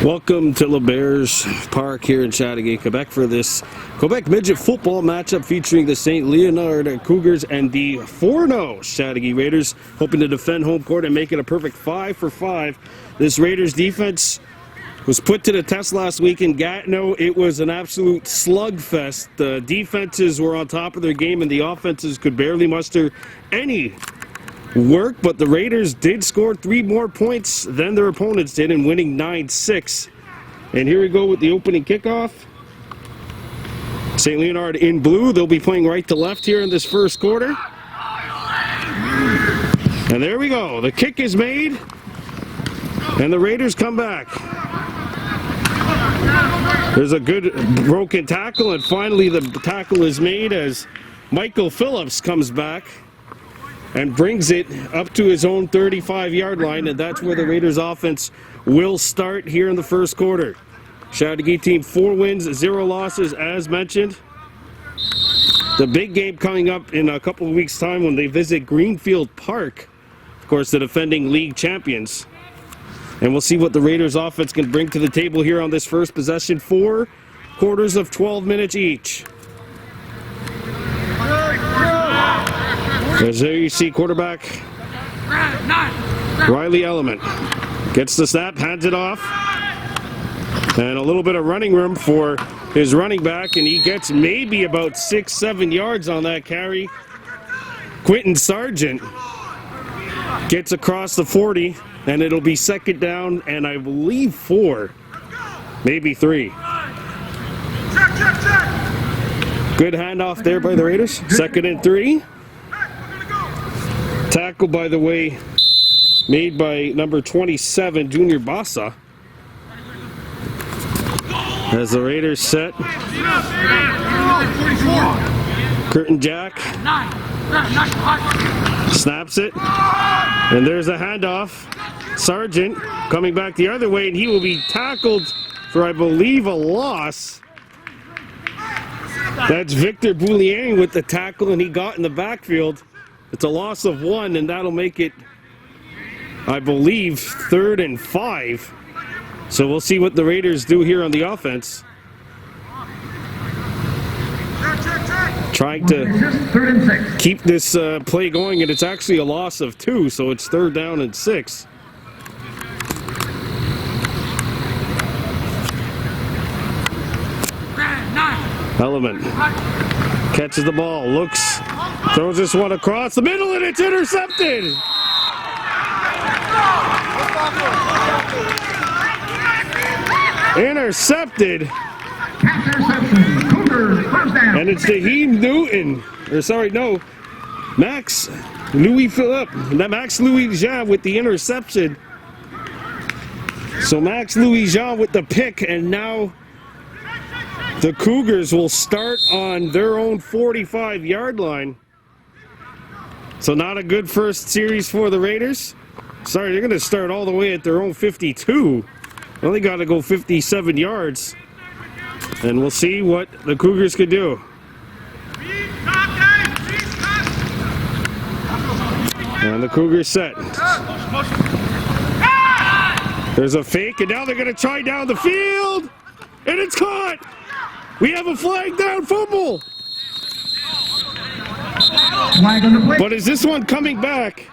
Welcome to LeBears Park here in Chateauguay, Quebec for this Quebec Midget football matchup featuring the St. Leonard Cougars and the 4-0 Chateauguay Raiders, hoping to defend home court and make it a perfect 5-for-5. This Raiders defense was put to the test last week in Gatineau. It was an absolute slugfest. The defenses were on top of their game and the offenses could barely muster any work, but the Raiders did score 3 more points than their opponents did in winning 9-6. And here we go with the opening kickoff. St. Leonard in blue. They'll be playing right to left here in this first quarter. And there we go. The kick is made and the Raiders come back. There's a good broken tackle, and finally the tackle is made as Michael Phillips comes back and brings it up to his own 35-yard line, and that's where the Raiders offense will start here in the first quarter. Chateauguay team 4 wins, 0 losses as mentioned. The big game coming up in a couple of weeks' time when they visit Greenfield Park, of course the defending league champions. And we'll see what the Raiders offense can bring to the table here on this first possession. 4 quarters of 12 minutes each. As there you see quarterback Riley Element gets the snap, hands it off, and a little bit of running room for his running back, and he gets maybe about 6-7 yards on that carry. Quentin Sargent gets across the 40, and it'll be second down and I believe 4, maybe 3. Good handoff there by the Raiders. 2nd and 3. Tackle, by the way, made by number 27, Junior Bassa. As the Raiders set. Curtin Jack snaps it. And there's a handoff. Sargent coming back the other way, and he will be tackled for, I believe, a loss. That's Victor Boulian with the tackle, and he got in the backfield. It's a loss of 1, and that'll make it, I believe, 3rd and 5. So we'll see what the Raiders do here on the offense. Trying to keep this play going, and it's actually a loss of 2, so it's 3rd down and 6. Element catches the ball, looks, throws this one across the middle, and it's intercepted. Intercepted. And it's Daheem Newton. Max Louis Jean with the interception. So Max Louis Jean with the pick, and now the Cougars will start on their own 45-yard line. So not a good first series for the Raiders. Sorry, they're going to start all the way at their own 52. Only got to go 57 yards. And we'll see what the Cougars could do. And the Cougars set. There's a fake, and now they're going to try down the field. And it's caught. We have a flag down fumble. But is this one coming back?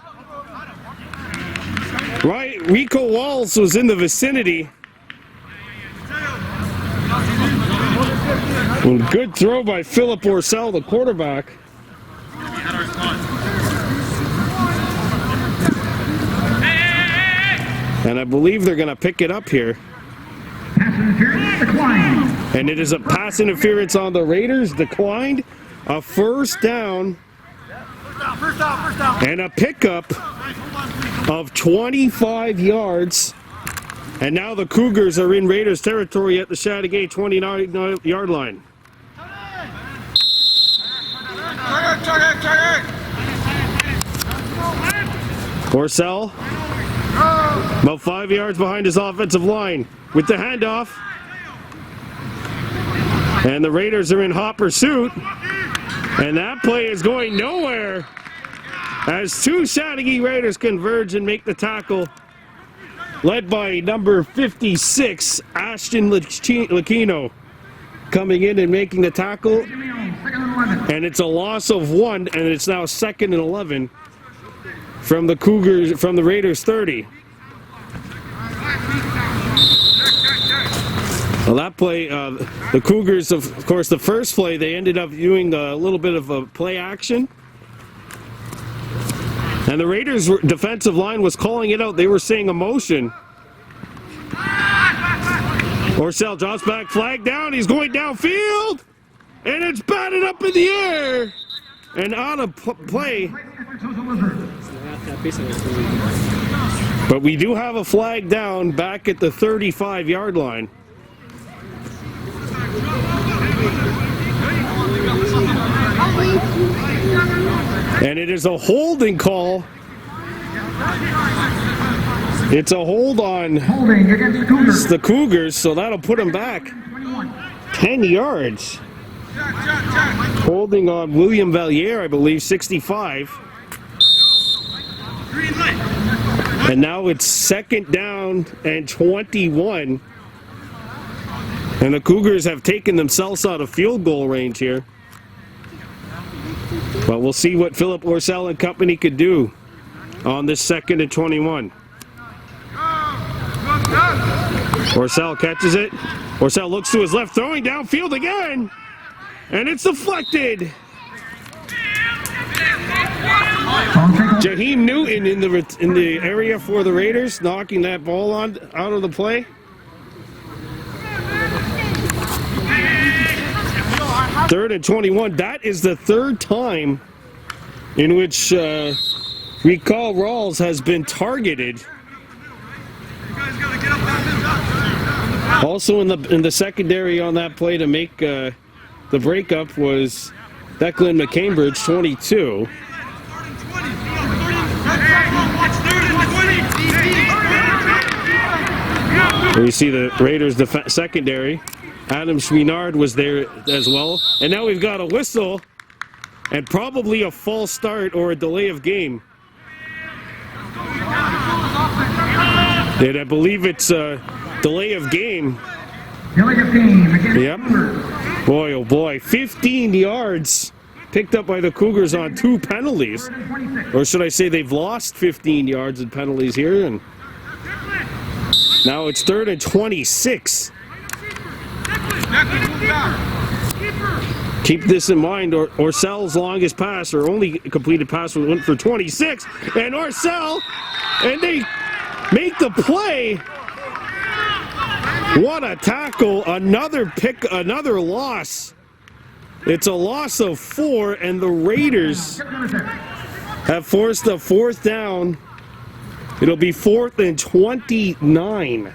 Right, Rico Walls was in the vicinity. Good throw by Philip Orcel, the quarterback. And I believe they're going to pick it up here. And it is a pass interference on the Raiders, declined. A first down. And a pickup of 25 yards. And now the Cougars are in Raiders territory at the Chateauguay 29-yard line. Orcel, about 5 yards behind his offensive line with the handoff. And the Raiders are in hot pursuit. And that play is going nowhere as 2 Chateauguay Raiders converge and make the tackle led by number 56, Ashton Lucchino, coming in and making the tackle. And it's a loss of 1, and it's now 2nd and 11 from the Cougars, from the Raiders 30. Well, that play, the Cougars, of course, the first play, they ended up doing a little bit of a play action. And the Raiders' defensive line was calling it out. They were saying a motion. Orcel drops back, flag down. He's going downfield. And it's batted up in the air. And out of play. But we do have a flag down back at the 35-yard line. And it is a holding call. It's a hold on the Cougars, so that'll put them back 10 yards. Holding on William Valliere, I believe, 65. And now it's 2nd down and 21. And the Cougars have taken themselves out of field goal range here. But we'll see what Philip Orcel and company could do on this 2nd and 21. Orcel catches it. Orcel looks to his left, throwing downfield again. And it's deflected. Jaheim Newton in the area for the Raiders, knocking that ball out of the play. 3rd and 21. That is the 3rd time in which Recall Rawls has been targeted. Also in the secondary on that play to make the breakup was Declan McCambridge, 22. There you see the Raiders' secondary. Adam Schweinard was there as well. And now we've got a whistle and probably a false start or a delay of game. And I believe it's a delay of game. Yep. Boy, oh boy. 15 yards picked up by the Cougars on 2 penalties. Or should I say they've lost 15 yards in penalties here. And now it's 3rd and 26. Keep this in mind, Orcel's longest pass, or only completed pass, went for 26. And Orcel, and they make the play. What a tackle. Another pick, another loss. It's a loss of 4, and the Raiders have forced a 4th down. It'll be 4th and 29.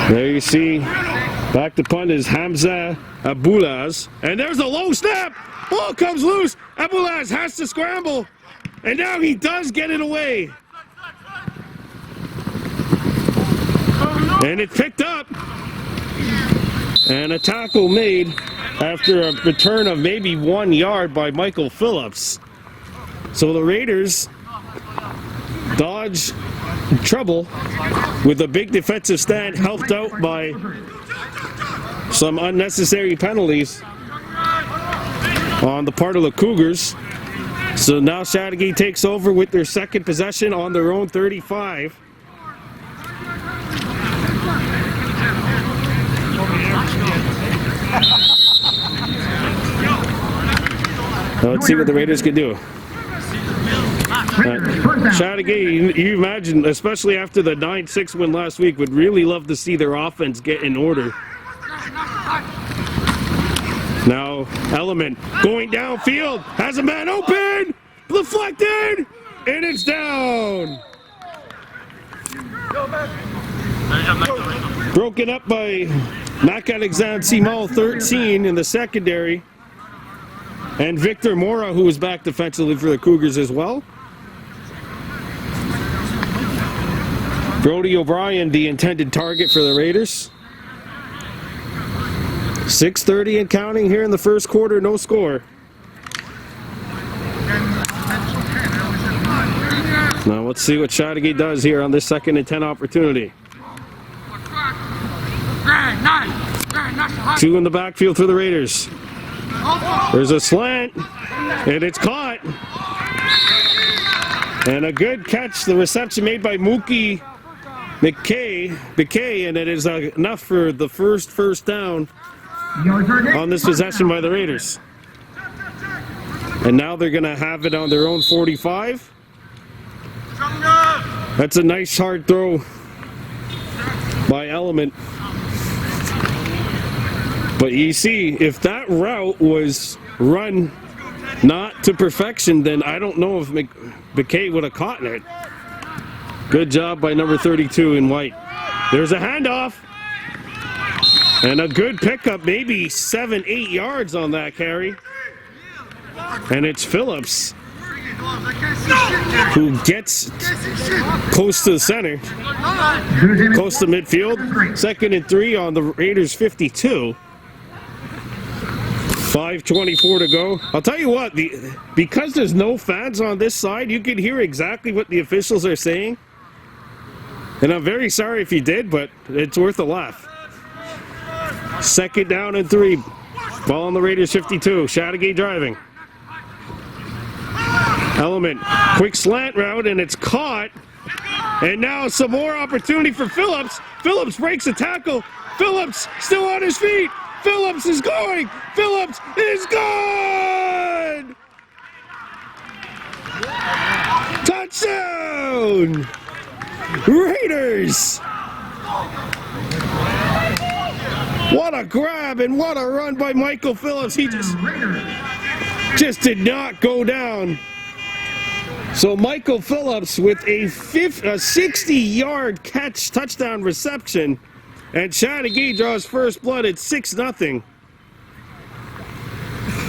There you see, back to punt is Hamza Aboulaz. And there's a low snap. Ball comes loose. Aboulaz has to scramble. And now he does get it away. And it's picked up. And a tackle made after a return of maybe 1 yard by Michael Phillips. So the Raiders dodge trouble with a big defensive stand, helped out by some unnecessary penalties on the part of the Cougars. So now Chateauguay takes over with their 2nd possession on their own 35. Let's see what the Raiders can do. Chateauguay, you imagine, especially after the 9-6 win last week, would really love to see their offense get in order. Now, Element going downfield, has a man open, deflected, and it's down. Broken up by Mac-Alexandre Simon, 13 in the secondary. And Victor Mora, who was back defensively for the Cougars as well. Brody O'Brien, the intended target for the Raiders. 6:30 and counting here in the first quarter, no score. Now let's see what Chateauguay does here on this 2nd and 10 opportunity. 2 in the backfield for the Raiders. There's a slant, and it's caught. And a good catch, the reception made by Mookie McKay, and it is enough for the first down on this possession by the Raiders. And now they're going to have it on their own 45. That's a nice hard throw by Element. But you see, if that route was run not to perfection, then I don't know if McKay would have caught it. Good job by number 32 in white. There's a handoff. And a good pickup, maybe 7-8 yards on that carry. And it's Phillips who gets close to the center, close to midfield. 2nd and 3 on the Raiders 52. 5:24 to go. I'll tell you what, because there's no fans on this side, you can hear exactly what the officials are saying. And I'm very sorry if you did, but it's worth a laugh. 2nd down and 3. Ball on the Raiders 52. Chateauguay driving. Element, quick slant route, and it's caught. And now some more opportunity for Phillips. Phillips breaks a tackle. Phillips still on his feet. Phillips is going. Phillips is gone. Touchdown, Raiders. What a grab and what a run by Michael Phillips. He just did not go down. So Michael Phillips with a 60-yard catch, touchdown reception, and Chateauguay draws first blood at 6-0.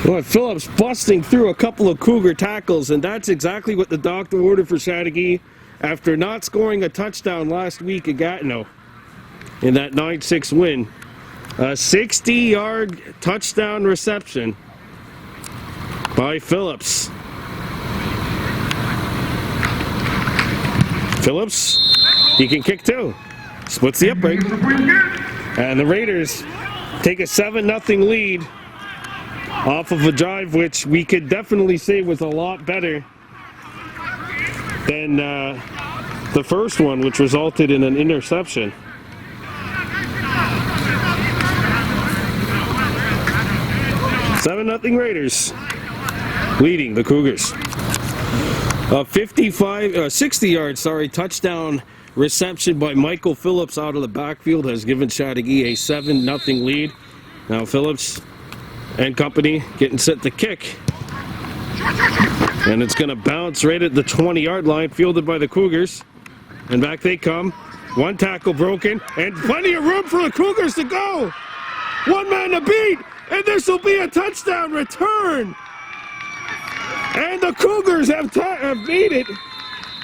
Well, Phillips busting through a couple of Cougar tackles, and that's exactly what the doctor ordered for Chateauguay after not scoring a touchdown last week at Gatineau in that 9-6 win. A 60-yard touchdown reception by Phillips. Phillips, he can kick too. Splits the upright. And the Raiders take a 7-0 lead off of a drive which we could definitely say was a lot better than the first one, which resulted in an interception. Seven-0 Raiders leading the Cougars. A 60-yard touchdown reception by Michael Phillips out of the backfield has given Chateauguay a 7-0 lead. Now Phillips and company getting set to kick. And it's going to bounce right at the 20-yard line, fielded by the Cougars. And back they come. One tackle broken, and plenty of room for the Cougars to go. One man to beat, and this will be a touchdown return. And the Cougars have made it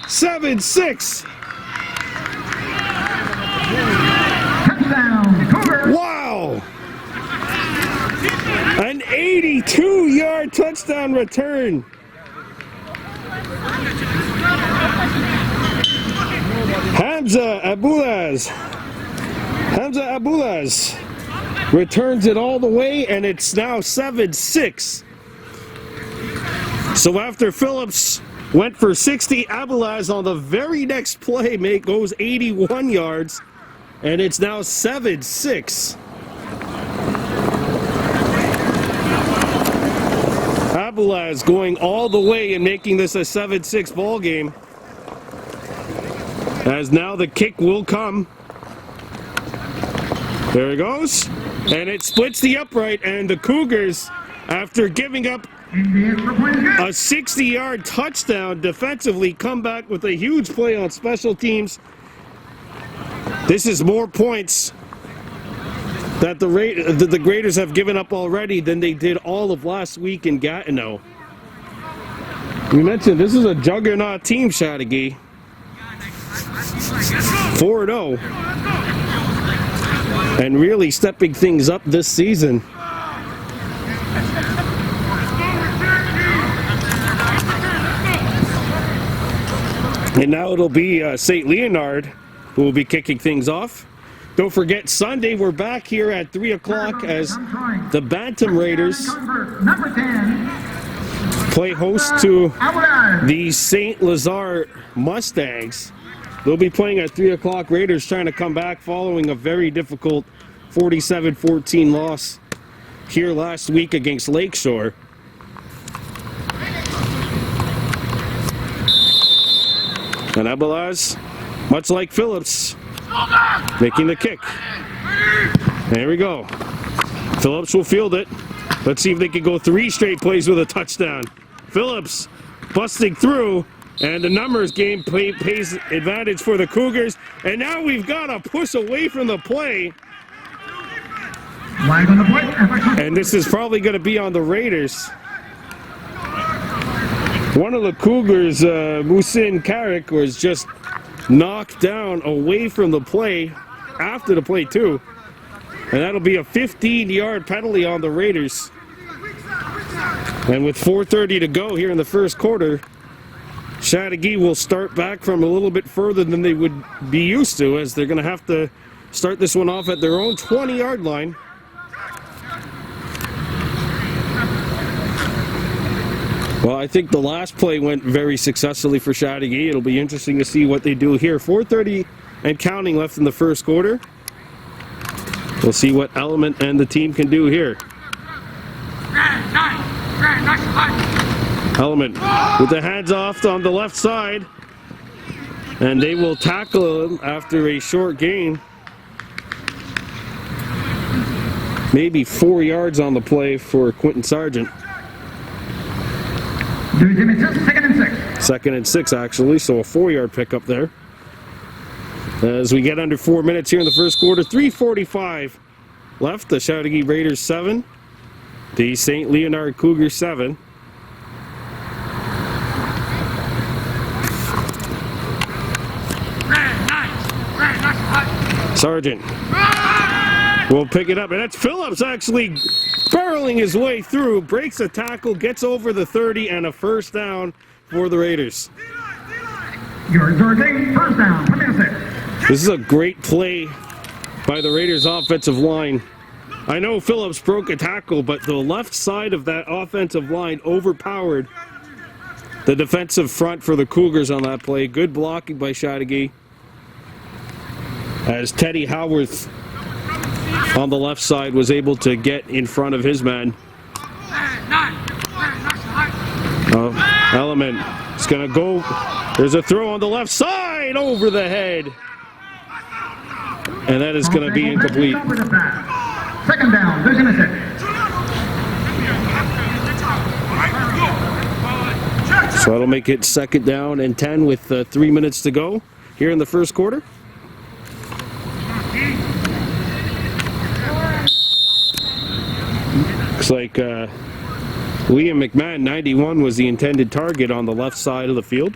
7-6. Wow! An 82-yard touchdown return. Hamza Abulaz returns it all the way, and it's now 7-6. So after Phillips went for 60, Abulaz on the very next play goes 81 yards, and it's now 7-6. Abulaz going all the way and making this a 7-6 ball game. As now the kick will come. There it goes. And it splits the upright, and the Cougars, after giving up a 60-yard touchdown defensively, come back with a huge play on special teams. This is more points that the Raiders have given up already than they did all of last week in Gatineau. We mentioned this is a juggernaut team, Chateauguay. 4-0. and really stepping things up this season. And now it'll be St. Leonard who will be kicking things off. Don't forget, Sunday we're back here at 3 o'clock as the Bantam Raiders play host to the St. Lazare Mustangs. They'll be playing at 3 o'clock. Raiders trying to come back following a very difficult 47-14 loss here last week against Lakeshore. And Abelaz, much like Phillips, making the kick. There we go. Phillips will field it. Let's see if they can go 3 straight plays with a touchdown. Phillips busting through, and the numbers game pays advantage for the Cougars. And now we've got a push away from the play. And this is probably going to be on the Raiders. One of the Cougars, Musin Carrick, was just knocked down away from the play after the play too. And that'll be a 15-yard penalty on the Raiders. And with 4:30 to go here in the first quarter, Chateauguay will start back from a little bit further than they would be used to, as they're going to have to start this one off at their own 20-yard line. Well, I think the last play went very successfully for Chateauguay. It'll be interesting to see what they do here. 4:30 and counting left in the first quarter. We'll see what Element and the team can do here. Element with the hands off on the left side. And they will tackle him after a short gain. Maybe 4 yards on the play for Quentin Sargent. Second and 6 actually, so a 4-yard pickup there. As we get under 4 minutes here in the first quarter, 3:45 left. The Chateauguay Raiders 7, the St. Leonard Cougars 7. Sargent will pick it up, and that's Phillips actually barreling his way through, breaks a tackle, gets over the 30, and a first down for the Raiders. First down, 26. This is a great play by the Raiders offensive line. I know Phillips broke a tackle, but the left side of that offensive line overpowered the defensive front for the Cougars on that play. Good blocking by Chateauguay, as Teddy Howarth on the left side was able to get in front of his man. Element is going to go. There's a throw on the left side over the head. And that is going to be incomplete. Second down, vision is it. So that'll make it second down and 10 with 3 minutes to go here in the first quarter. Looks like Liam McMahon, 91, was the intended target on the left side of the field.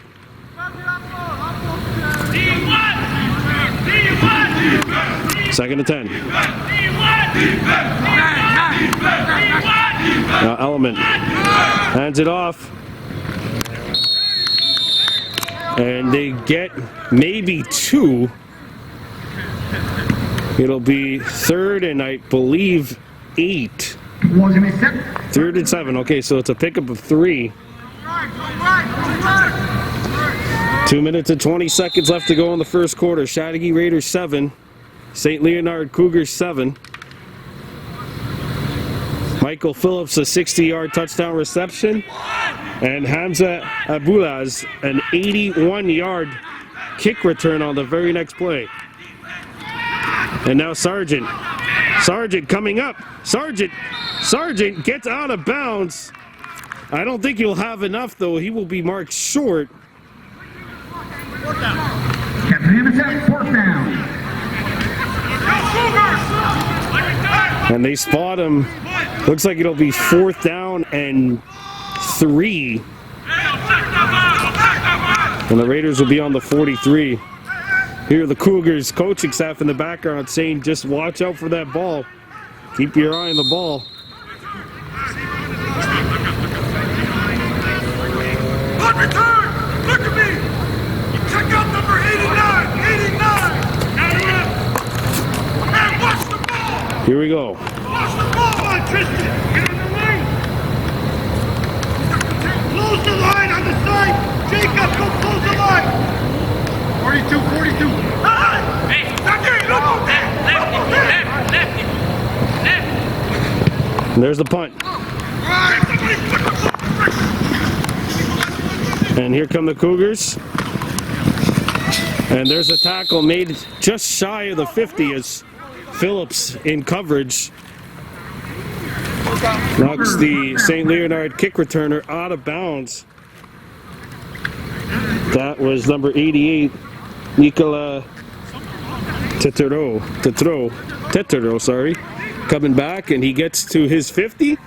Second and 10. Now Element hands it off. And they get maybe 2. It'll be third and I believe 8. Third and 7. Okay, so it's a pickup of 3. 2 minutes and 20 seconds left to go in the first quarter. Chateauguay Raiders 7, St. Leonard Cougars 7. Michael Phillips a 60-yard touchdown reception, and Hamza Abulaz an 81-yard kick return on the very next play. And now Sargent coming up. Sargent gets out of bounds. I don't think he'll have enough, though. He will be marked short. Fourth down. And they spot him. Looks like it'll be 4th down and 3. And the Raiders will be on the 43. Hear the Cougars coaching staff in the background saying, just watch out for that ball. Keep your eye on the ball. On return! Look at me! Check out number 89! 89! Man, watch the ball! Here we go. Watch the ball on, Tristan! Get in the lane! Close the line on the side! Jacob, go close the line! 42, 42. Hey! Lefty, lefty! And there's the punt. And here come the Cougars. And there's a tackle made just shy of the 50 as Phillips in coverage knocks the St. Leonard kick returner out of bounds. That was number 88, Nicola Tetero, coming back, and he gets to his 50,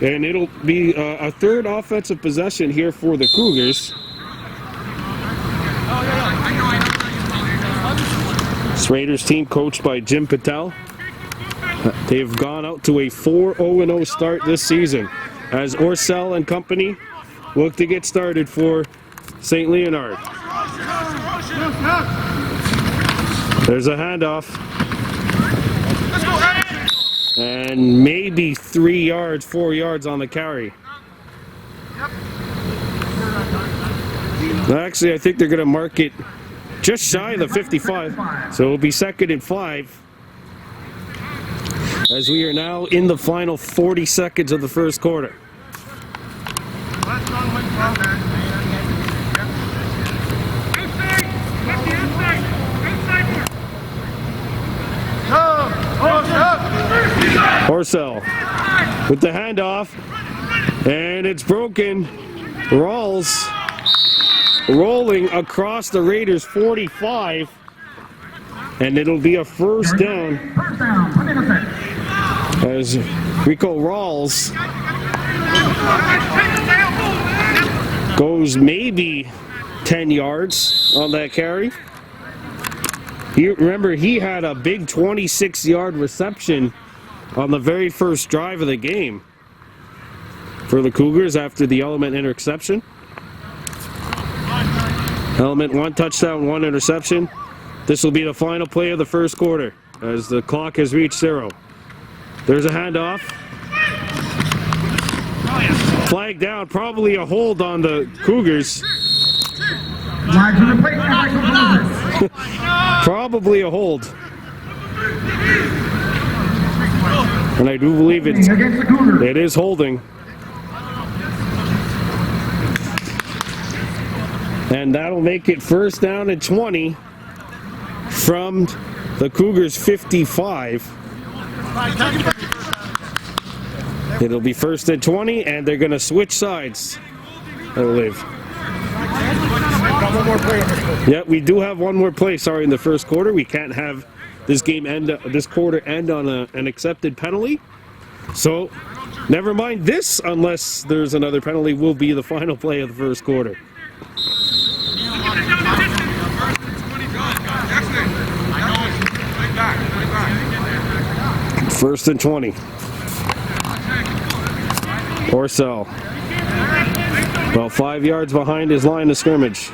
and it'll be a third offensive possession here for the Cougars. This Raiders team coached by Jim Patel. They've gone out to a 4-0-0 start this season as Orcel and company look to get started for St. Leonard. There's a handoff. And maybe 3 yards, 4 yards on the carry. Actually, I think they're going to mark it just shy of the 55. So it'll be 2nd and 5. As we are now in the final 40 seconds of the first quarter. Orcel with the handoff, and it's broken. Rawls rolling across the Raiders 45, and it'll be a first down as Rico Rawls goes maybe 10 yards on that carry. Remember, he had a big 26-yard reception on the very first drive of the game for the Cougars after the Element interception. Element 1 touchdown, 1 interception. This will be the final play of the first quarter as the clock has reached 0. There's a handoff. Flag down, probably a hold on the Cougars. Probably a hold. And I do believe it is holding. And that'll make it first down and 20 from the Cougars 55. It'll be 1st and 20, and they're going to switch sides, I believe. Yeah, we do have one more play, sorry, in the first quarter. We can't have this game end, this quarter end on an accepted penalty. So, never mind this, unless there's another penalty, will be the final play of the first quarter. First and 20. Orcel. About 5 yards behind his line of scrimmage.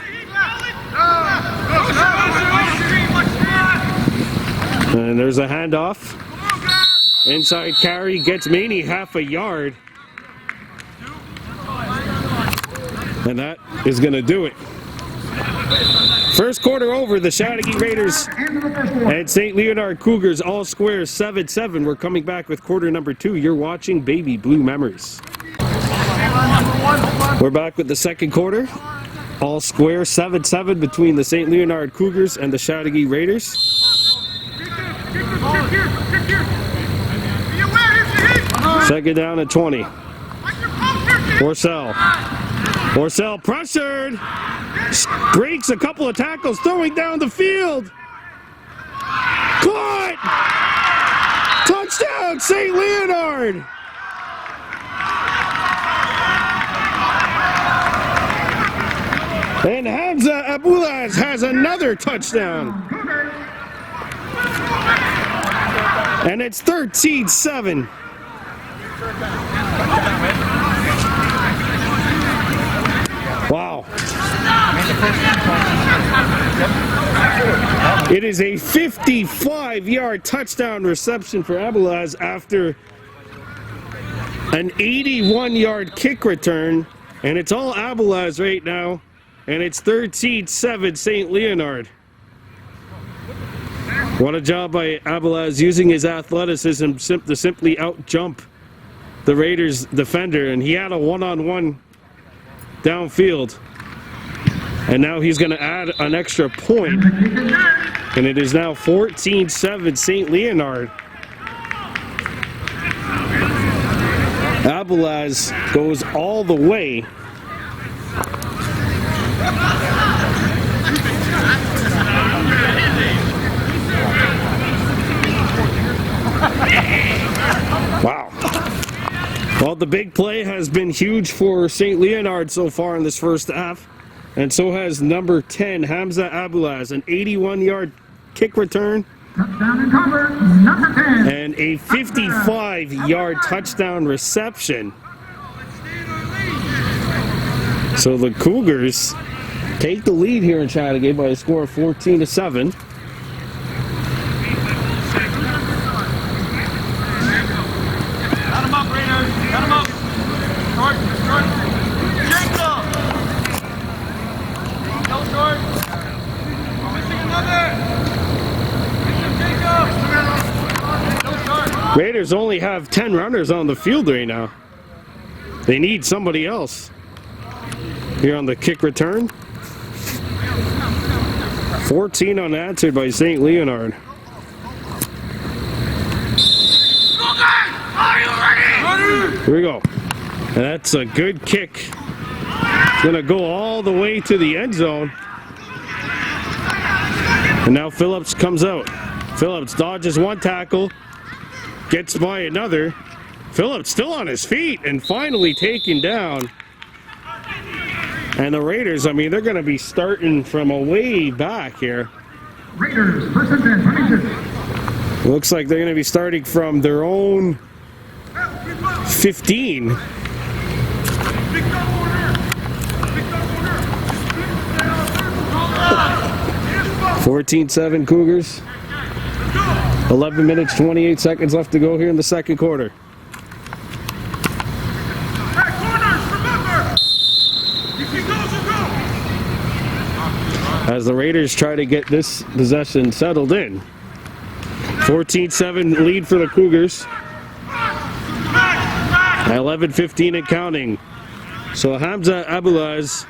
And there's a handoff. Inside carry gets Maney half a yard. And that is going to do it. First quarter over, the Chateauguay Raiders and St. Leonard Cougars all square 7-7. We're coming back with quarter number 2. You're watching Baby Blue Memories. We're back with the second quarter. All square 7-7 between the St. Leonard Cougars and the Chateauguay Raiders. Second down at 20. Orcel pressured. Breaks a couple of tackles, throwing down the field. Caught! Touchdown, St. Leonard! And Hamza Abulaz has another touchdown. And it's 13-7. Wow. It is a 55-yard touchdown reception for Abulaz after an 81-yard kick return. And it's all Abulaz right now. And it's 13-7 St. Leonard. What a job by Abulaz using his athleticism to simply out-jump the Raiders defender. And he had a one-on-one downfield. And now he's going to add an extra point. And it is now 14-7 St. Leonard. Abulaz goes all the way. Wow. Well, the big play has been huge for St. Leonard so far in this first half. And so has number 10, Hamza Abulaz, an 81-yard kick return. Touchdown and cover, number 10. And a 55-yard touchdown reception. So the Cougars take the lead here in Chateauguay by a score of 14-7. Cut him up, Raiders. Cut him up. Short. Jacob. Go short. Missing another. Jacob. Go short. Raiders only have 10 runners on the field right now. They need somebody else. Here on the kick return. 14 unanswered by St. Leonard. Here we go. And that's a good kick. It's going to go all the way to the end zone. And now Phillips comes out. Phillips dodges one tackle, gets by another. Phillips still on his feet and finally taken down. And the Raiders, I mean, they're going to be starting from a way back here. Raiders, first and 10, 22. Looks like they're going to be starting from their own 15. 14-7 Cougars. 11 minutes, 28 seconds left to go here in the second quarter. As the Raiders try to get this possession settled in. 14-7 lead for the Cougars. 11-15 and counting. So Hamza Abulaz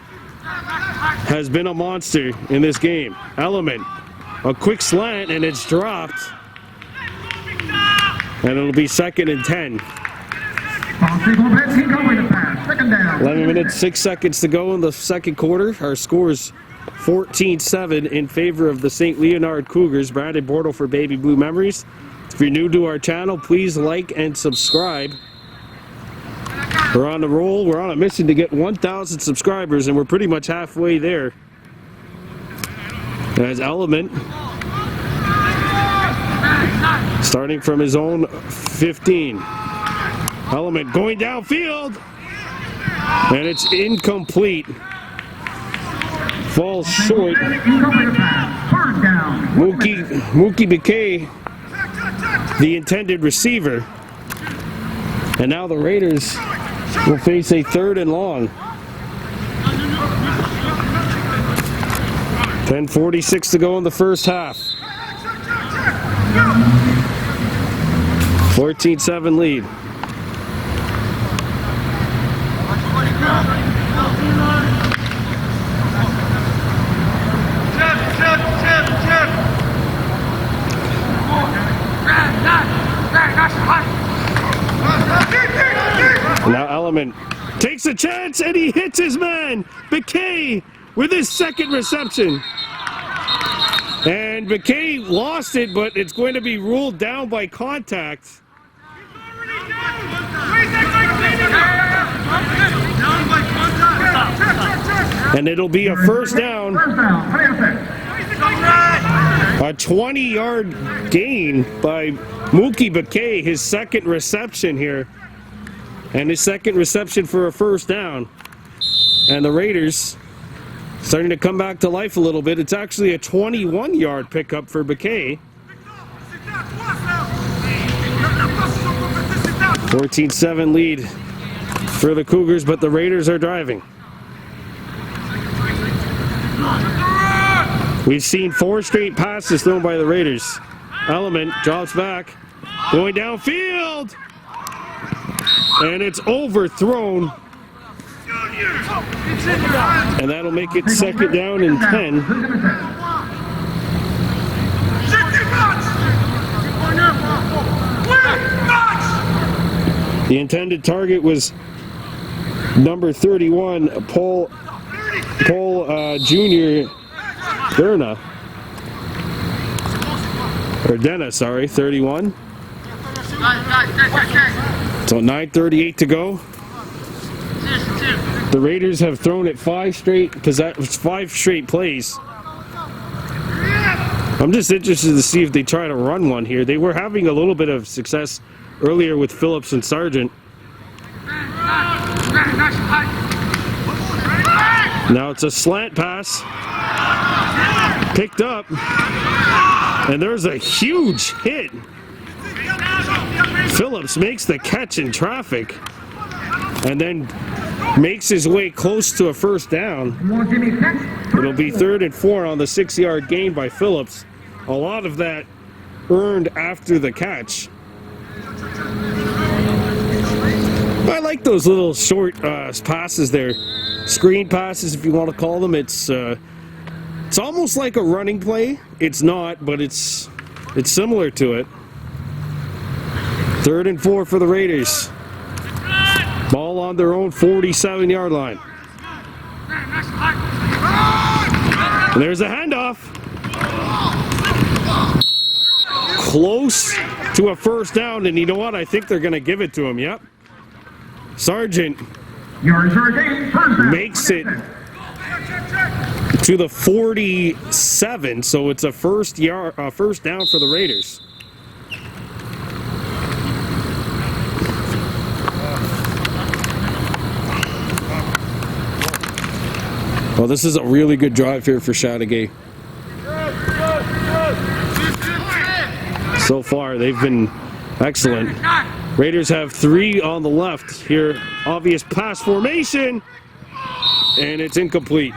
has been a monster in this game. Element, a quick slant and it's dropped. And it'll be 2nd and 10. 11 minutes, 6 seconds to go in the second quarter. Our score is 14-7 in favor of the St. Leonard Cougars. Brandon Bordeaux for Baby Blue Memories. If you're new to our channel, please like and subscribe. We're on the roll. We're on a mission to get 1,000 subscribers, and we're pretty much halfway there. As Element, starting from his own 15. Element going downfield, and it's incomplete. Falls short. Mookie Bakay, the intended receiver. And now the Raiders will face a 3rd and long. 10:46 to go in the first half. 14-7 lead. Now Element takes a chance and he hits his man. Bakay with his 2nd reception. And Bakay lost it, but it's going to be ruled down by contact. And it'll be a first down. First down, 26. A 20-yard gain by Mookie Bakay, his second reception here. And his second reception for a first down. And the Raiders starting to come back to life a little bit. It's actually a 21-yard pickup for Bakay. 14-7 lead for the Cougars, but the Raiders are driving. We've seen 4 straight passes thrown by the Raiders. Element drops back, going downfield, and it's overthrown. And that'll make it second down and 10. The intended target was number 31, Paul Jr. Denna, sorry, 31. So 9:38 to go. The Raiders have thrown it 5 straight plays. I'm just interested to see if they try to run one here. They were having a little bit of success earlier with Phillips and Sargent. Now it's a slant pass. Picked up. And there's a huge hit. Phillips makes the catch in traffic. And then makes his way close to a first down. It'll be 3rd and 4 on the 6-yard gain by Phillips. A lot of that earned after the catch. I like those little short passes there. Screen passes, if you want to call them. It's almost like a running play. It's not, but it's similar to it. 3rd and 4 for the Raiders. Ball on their own 47-yard line. And there's a handoff. Close to a first down, and you know what? I think they're going to give it to him. Yep. Sargent makes it to the 47, so it's a first down for the Raiders. Well, this is a really good drive here for Chateauguay. So far, they've been excellent. Raiders have 3 on the left here. Obvious pass formation, and it's incomplete.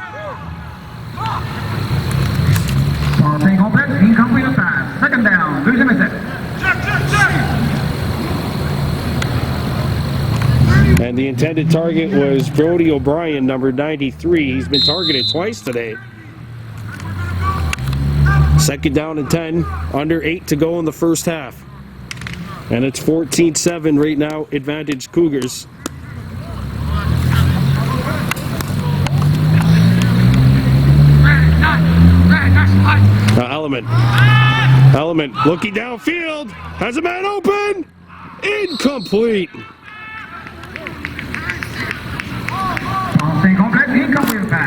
Incomplete pass. Second down. Lose him a And the intended target was Brody O'Brien, number 93. He's been targeted twice today. Second down and 10, under 8 to go in the first half. And it's 14-7 right now, advantage Cougars. Element looking downfield, has a man open, incomplete.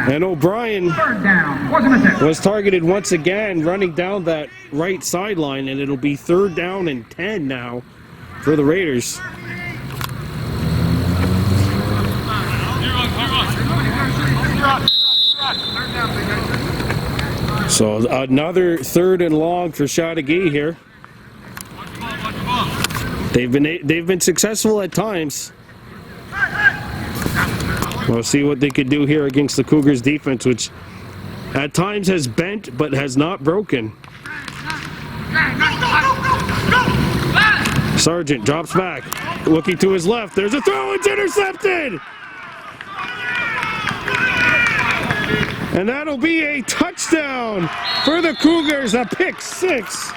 And O'Brien was targeted once again, running down that right sideline, and it'll be 3rd down and 10 now for the Raiders. So another 3rd and long for Chateauguay here. They've been successful at times. We'll see what they could do here against the Cougars defense, which at times has bent but has not broken. Sargent drops back, looking to his left. There's a throw, it's intercepted! And that'll be a touchdown for the Cougars, a pick 6.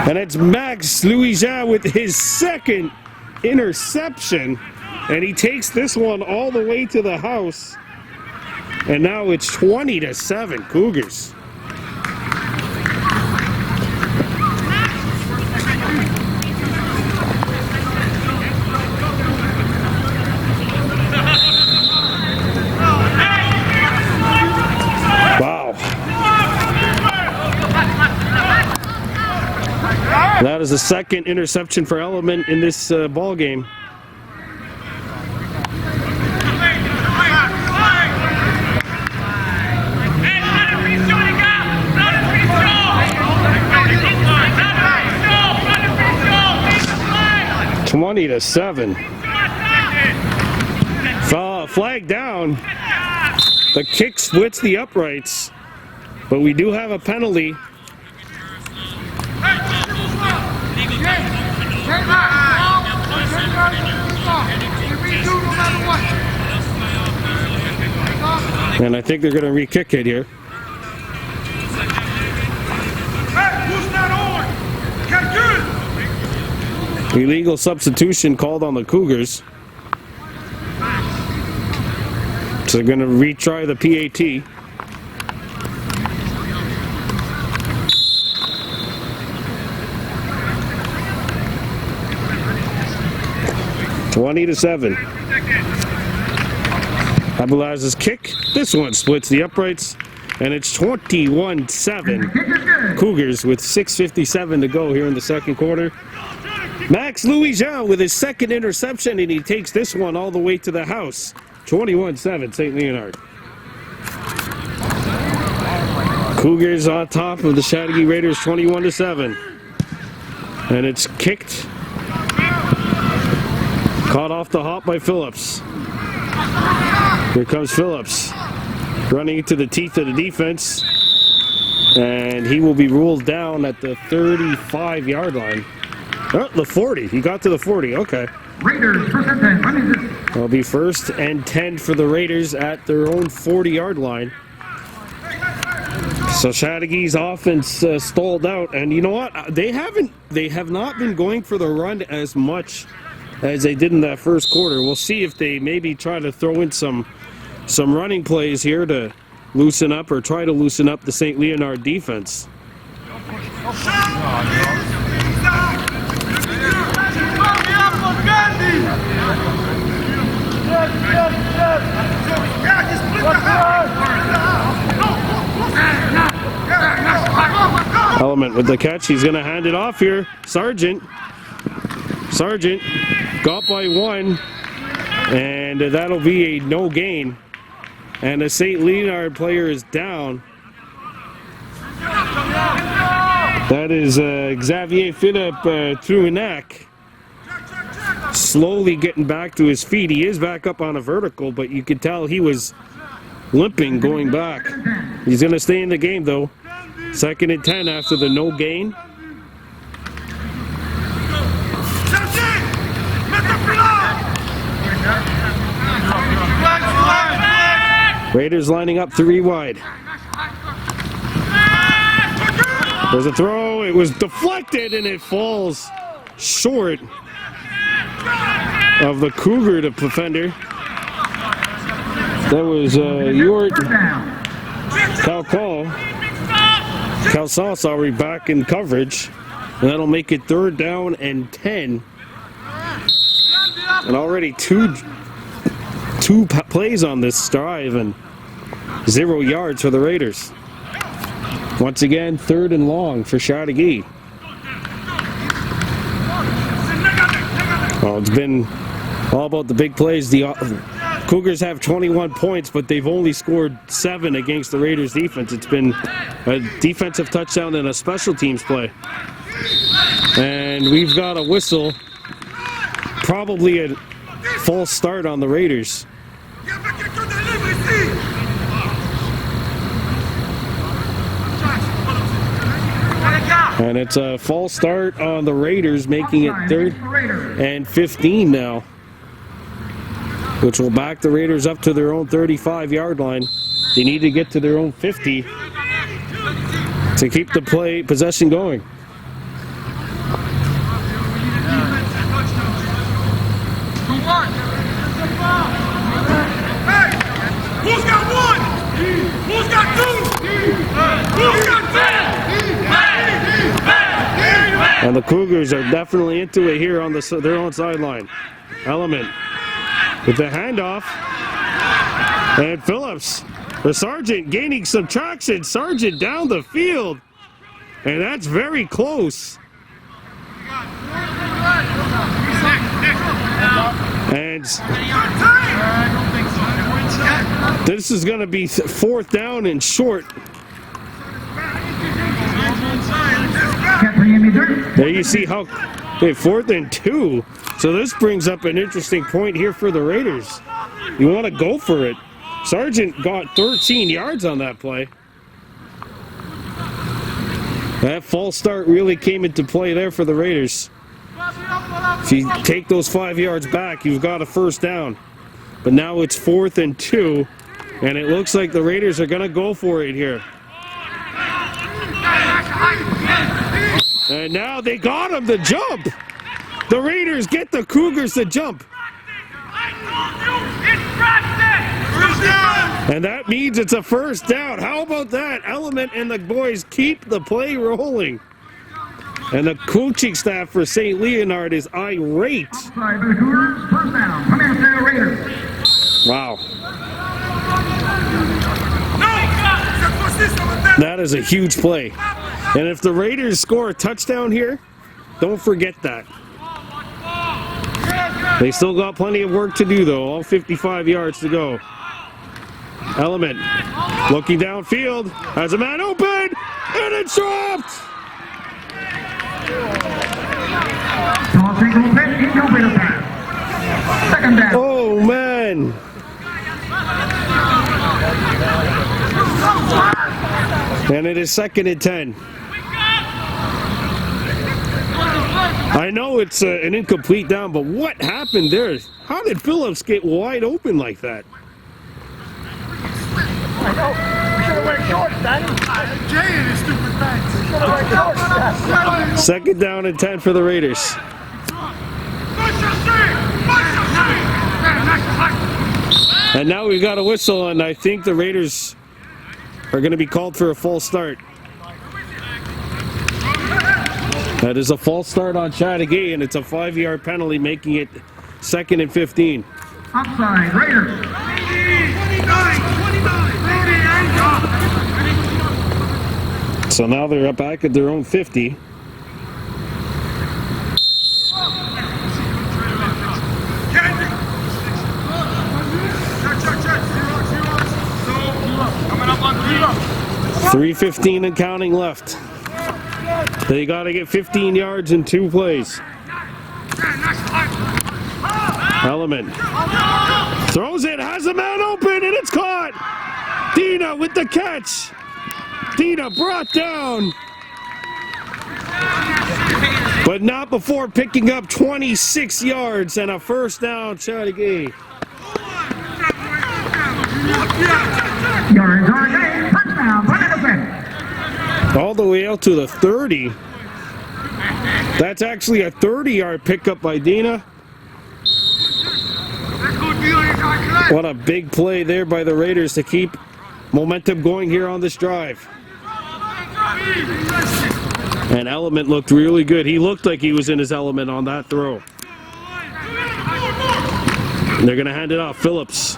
And it's Max Louis-Jean with his second interception. And he takes this one all the way to the house. And now it's 20-7 Cougars. That is the second interception for Element in this ball game. (20-7). Flag down. The kick splits the uprights, but we do have a penalty. And I think they're going to re-kick it here. Illegal substitution called on the Cougars. So they're going to retry the PAT. (20-7). Abulaz's kick. This one splits the uprights, and it's 21-7. Cougars with 6:57 to go here in the second quarter. Max Louis-Jean with his second interception, and he takes this one all the way to the house. 21-7, St. Leonard. Cougars on top of the Chateauguay Raiders, 21-7. And it's kicked. Caught off the hop by Phillips. Here comes Phillips. Running into the teeth of the defense. And he will be ruled down at the 35-yard line. Oh, the 40. He got to the 40. Okay. Raiders, first and 10. When is it? It'll be 1st and 10 for the Raiders at their own 40-yard line. So Chateauguay's offense stalled out, and you know what? They have not been going for the run as much as they did in that first quarter. We'll see if they maybe try to throw in some running plays here to loosen up, or try to loosen up the St. Leonard defense. Element with the catch. He's going to hand it off here. Sargent got by one, and that'll be a no gain. And the St. Leonard player is down. That is Xavier Philippe Truinac. Slowly getting back to his feet. He is back up on a vertical, but you could tell he was limping going back. He's going to stay in the game, though. 2nd and 10 after the no gain. Raiders lining up 3 wide. There's a throw. It was deflected, and it falls short of the Cougar defender. That was Calson back in coverage. And that'll make it 3rd down and 10. And already two plays on this drive and 0 yards for the Raiders. Once again, 3rd and long for Chateauguay. Well, it's been all about the big plays. The Cougars have 21 points, but they've only scored 7 against the Raiders defense. It's been a defensive touchdown and a special teams play. And we've got a whistle. Probably a false start on the Raiders. And it's a false start on the Raiders, making it 3rd and 15 now, which will back the Raiders up to their own 35-yard line. They need to get to their own 50 to keep the possession going. Who's got 1? Who's got 2? Who's got 10? And the Cougars are definitely into it here on their own sideline. Element with the handoff. And Phillips, the Sargent gaining some traction. Sargent down the field. And that's very close. And this is going to be fourth down and short. There you see how they 4th and 2. So this brings up an interesting point here for the Raiders. You want to go for it. Sargent got 13 yards on that play. That false start really came into play there for the Raiders. If you take those 5 yards back, you've got a first down. But now it's 4th and 2, and it looks like the Raiders are going to go for it here. And now they got him to jump. The Raiders get the Cougars to jump. And that means it's a first down. How about that? Element and the boys keep the play rolling. And the coaching staff for St. Leonard is irate. Outside for the Cougars, first down. Coming up to the Raiders. Wow. That is a huge play. And if the Raiders score a touchdown here, don't forget that. They still got plenty of work to do, though. All 55 yards to go. Element looking downfield, has a man open, and it's dropped! Second down. Oh, man. And it is 2nd and 10. I know it's an incomplete down, but what happened there? How did Phillips get wide open like that? I know. We should have wear shorts, Danny. Jay and his stupid pants. We should have wear shorts, Danny. 2nd down and 10 for the Raiders. And now we've got a whistle, and I think the Raiders are going to be called for a false start. That is a false start on Chateauguay, and it's a 5-yard penalty, making it 2nd and 15. Outside, Raiders. So now they're back at their own 50. Coming up on 3:15 and counting left. They got to get 15 yards in 2 plays. Element throws it, has a man open, and it's caught. Dina with the catch. Dina brought down, but not before picking up 26 yards and a first down. Chateauguay. Yards are gained. Touchdown. 100%. All the way out to the 30. That's actually a 30-yard pickup by Dina. What a big play there by the Raiders to keep momentum going here on this drive. And Element looked really good. He looked like he was in his element on that throw. And they're going to hand it off. Phillips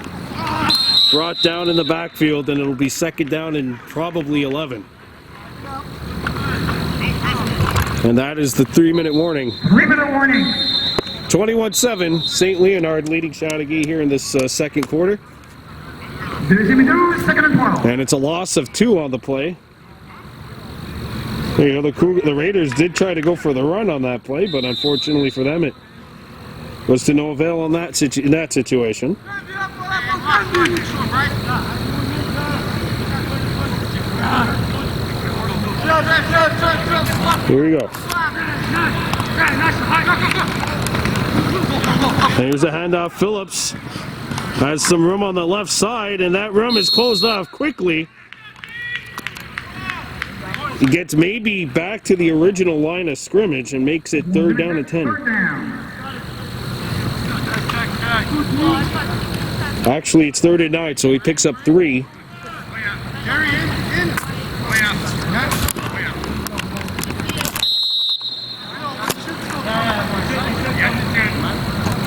brought down in the backfield, and it'll be 2nd down and probably 11. And that is the 3-minute warning. 3-minute warning. 21-7, St. Leonard leading Chateauguay here in this second quarter. 2nd and 12. And it's a loss of 2 on the play. You know, the Raiders did try to go for the run on that play, but unfortunately for them, it was to no avail on that in that situation. Here we go. Here's a handoff. Phillips has some room on the left side, and that room is closed off quickly. He gets maybe back to the original line of scrimmage and makes it 3rd down and 10. Actually, it's 3rd and 9, so he picks up 3.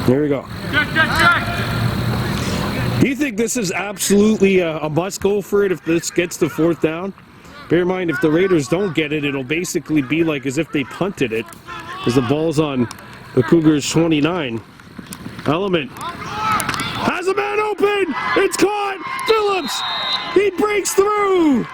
There we go. Do you think this is absolutely a must-go for it if this gets to 4th down? Bear in mind, if the Raiders don't get it, it'll basically be like as if they punted it. as the ball's on the Cougars 29. Element has a man open. It's caught. Phillips. He breaks through.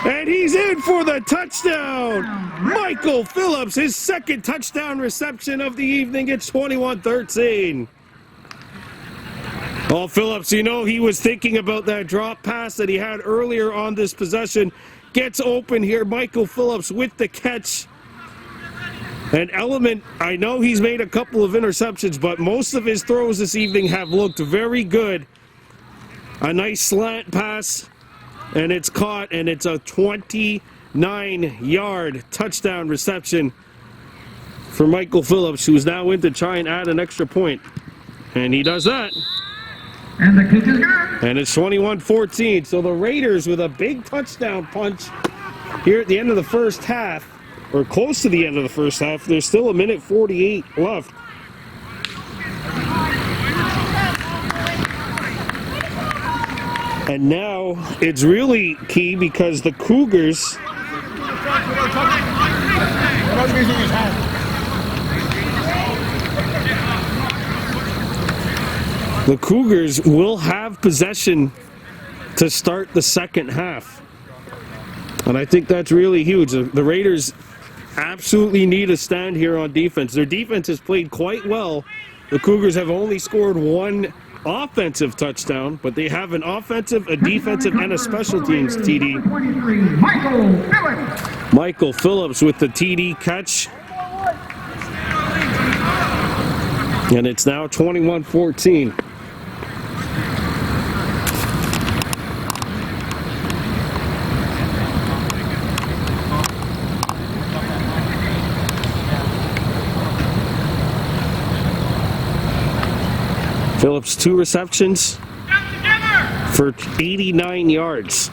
And he's in for the touchdown. Michael Phillips, his second touchdown reception of the evening. It's 21-13. Oh, Phillips, you know he was thinking about that drop pass that he had earlier on this possession. Gets open here. Michael Phillips with the catch. And Element, I know he's made a couple of interceptions, but most of his throws this evening have looked very good. A nice slant pass, and it's caught, and it's a 29-yard touchdown reception for Michael Phillips, who's now in to try and add an extra point. And he does that. And the kick is good. And it's 21-14. So the Raiders with a big touchdown punch here at the end of the first half, or close to the end of the first half. There's still a minute 48 left. And now it's really key because the Cougars will have possession to start the second half. And I think that's really huge. The Raiders absolutely need a stand here on defense. Their defense has played quite well. The Cougars have only scored one offensive touchdown, but they have an offensive, a defensive, and a special teams TD. Michael Phillips with the TD catch. And it's now 21-14. Phillips, 2 receptions for 89 yards.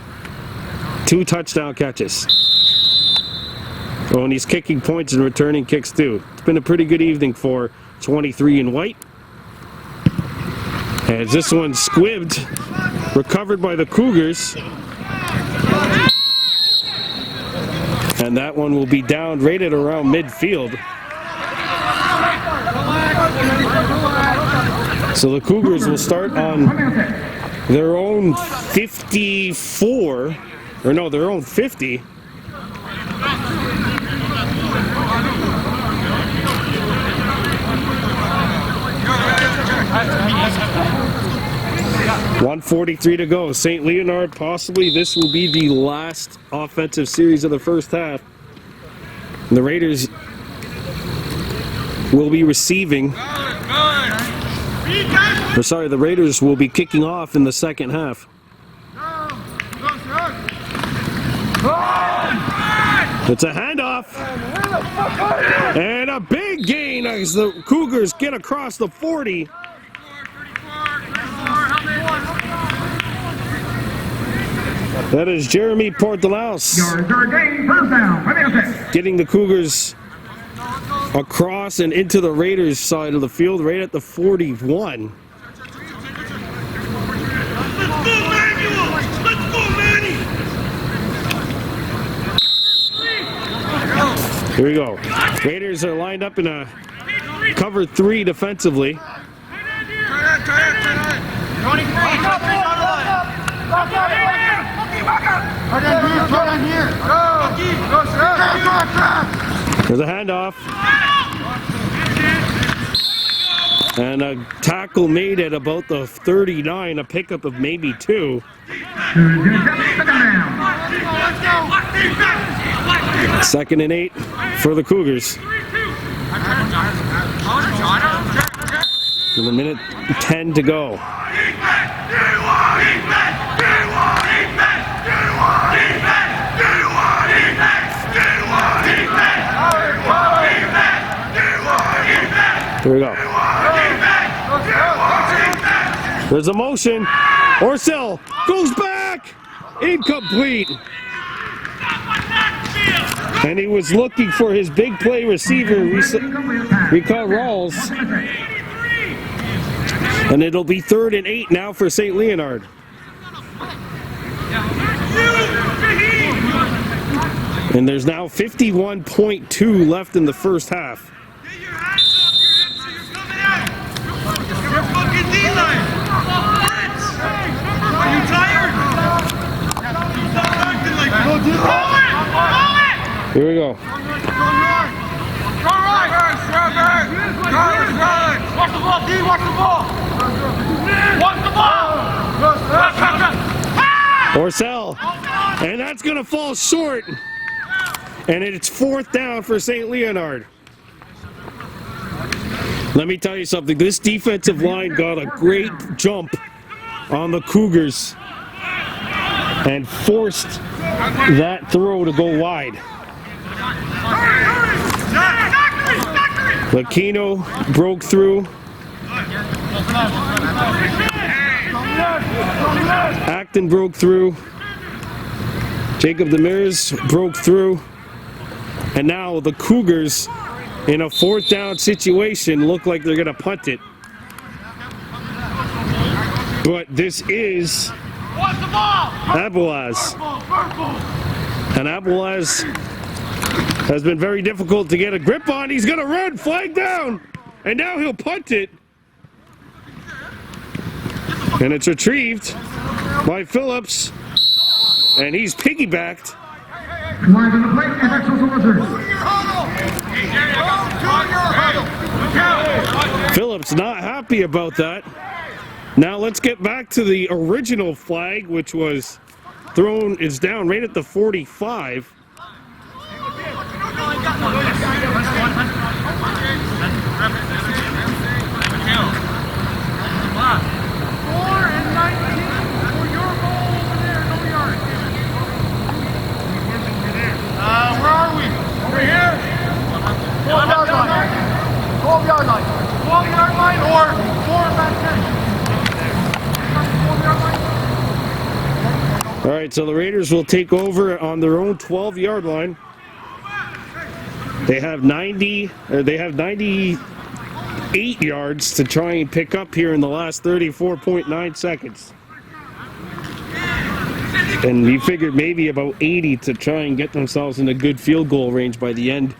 2 touchdown catches. Oh, and he's kicking points and returning kicks too. It's been a pretty good evening for 23 in white. As this one squibbed, recovered by the Cougars. And that one will be down right at around midfield. So the Cougars will start on their own 54, or no, their own 50. .143 to go. St. Leonard, possibly this will be the last offensive series of the first half. And the Raiders will be receiving. Or sorry, the Raiders will be kicking off in the second half. It's a handoff. And a big gain as the Cougars get across the 40. That is Jeremy Portelaus getting the Cougars across and into the Raiders side of the field right at the 41. Here we go. Raiders are lined up in a cover 3 defensively. There's a handoff. And a tackle made at about the 39, a pickup of maybe 2. Second and 8 for the Cougars. With a minute 10 to go. Here we go. There's a motion. Orsil goes back. Incomplete. And he was looking for his big play receiver, Rika Rawls. And it'll be 3rd and 8 now for St. Leonard. And there's now 51.2 left in the first half. Get your hands off your hips so you're coming out. You're fucking D-line. Fritz! Are you tired? Stop acting like that. Roll it! Here we go. Watch the ball, D, watch the ball! Watch the ball! Orcel. And that's going to fall short. And it's 4th down for St. Leonard. Let me tell you something. This defensive line got a great jump on the Cougars and forced that throw to go wide. Aquino broke through. Acton broke through. Jacob Demers broke through. And now the Cougars, in a 4th down situation, look like they're going to punt it. But this is Abuaz. And Abuaz has been very difficult to get a grip on. He's going to run, flag down. And now he'll punt it. And it's retrieved by Phillips. And he's piggybacked. Live on the plate, FX Soldiers. Phillips not happy about that. Now let's get back to the original flag, which was thrown, is down right at the 45. Where are we? Over here? 12-yard line. 12-yard line. 12-yard line or 4 back 10. All right, so the Raiders will take over on their own 12-yard line. They have 98 yards to try and pick up here in the last 34.9 seconds. And you figured maybe about 80 to try and get themselves in a good field goal range by the end.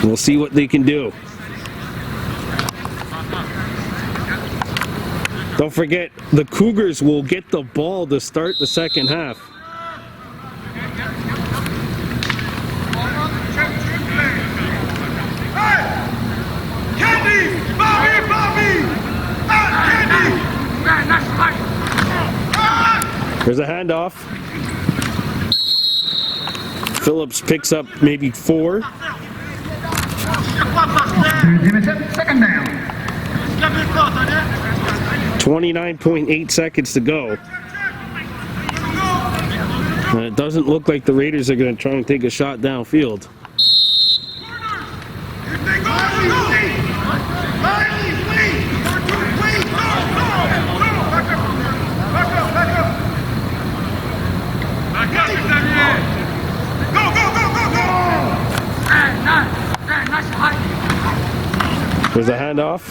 We'll see what they can do. Don't forget, the Cougars will get the ball to start the second half. There's a handoff. Phillips picks up maybe 4. Second down. 29.8 seconds to go. And it doesn't look like the Raiders are going to try and take a shot downfield. There's a handoff.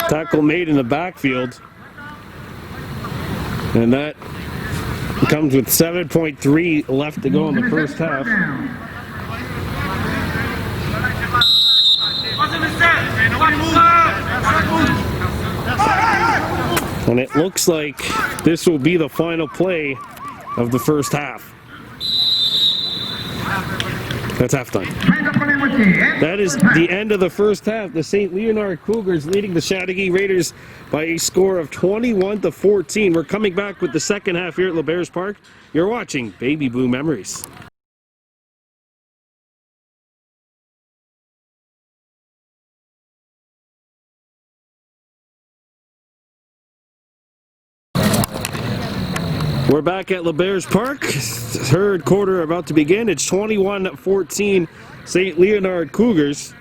Tackle made in the backfield. And that comes with 7.3 left to go in the first half. And it looks like this will be the final play of the first half. That's halftime. That is the end of the first half. The St. Leonard Cougars leading the Chateauguay Raiders by a score of 21-14. We're coming back with the second half here at LeBears Park. You're watching Baby Blue Memories. We're back at LeBears Park. Third quarter about to begin. It's 21-14 St. Leonard Cougars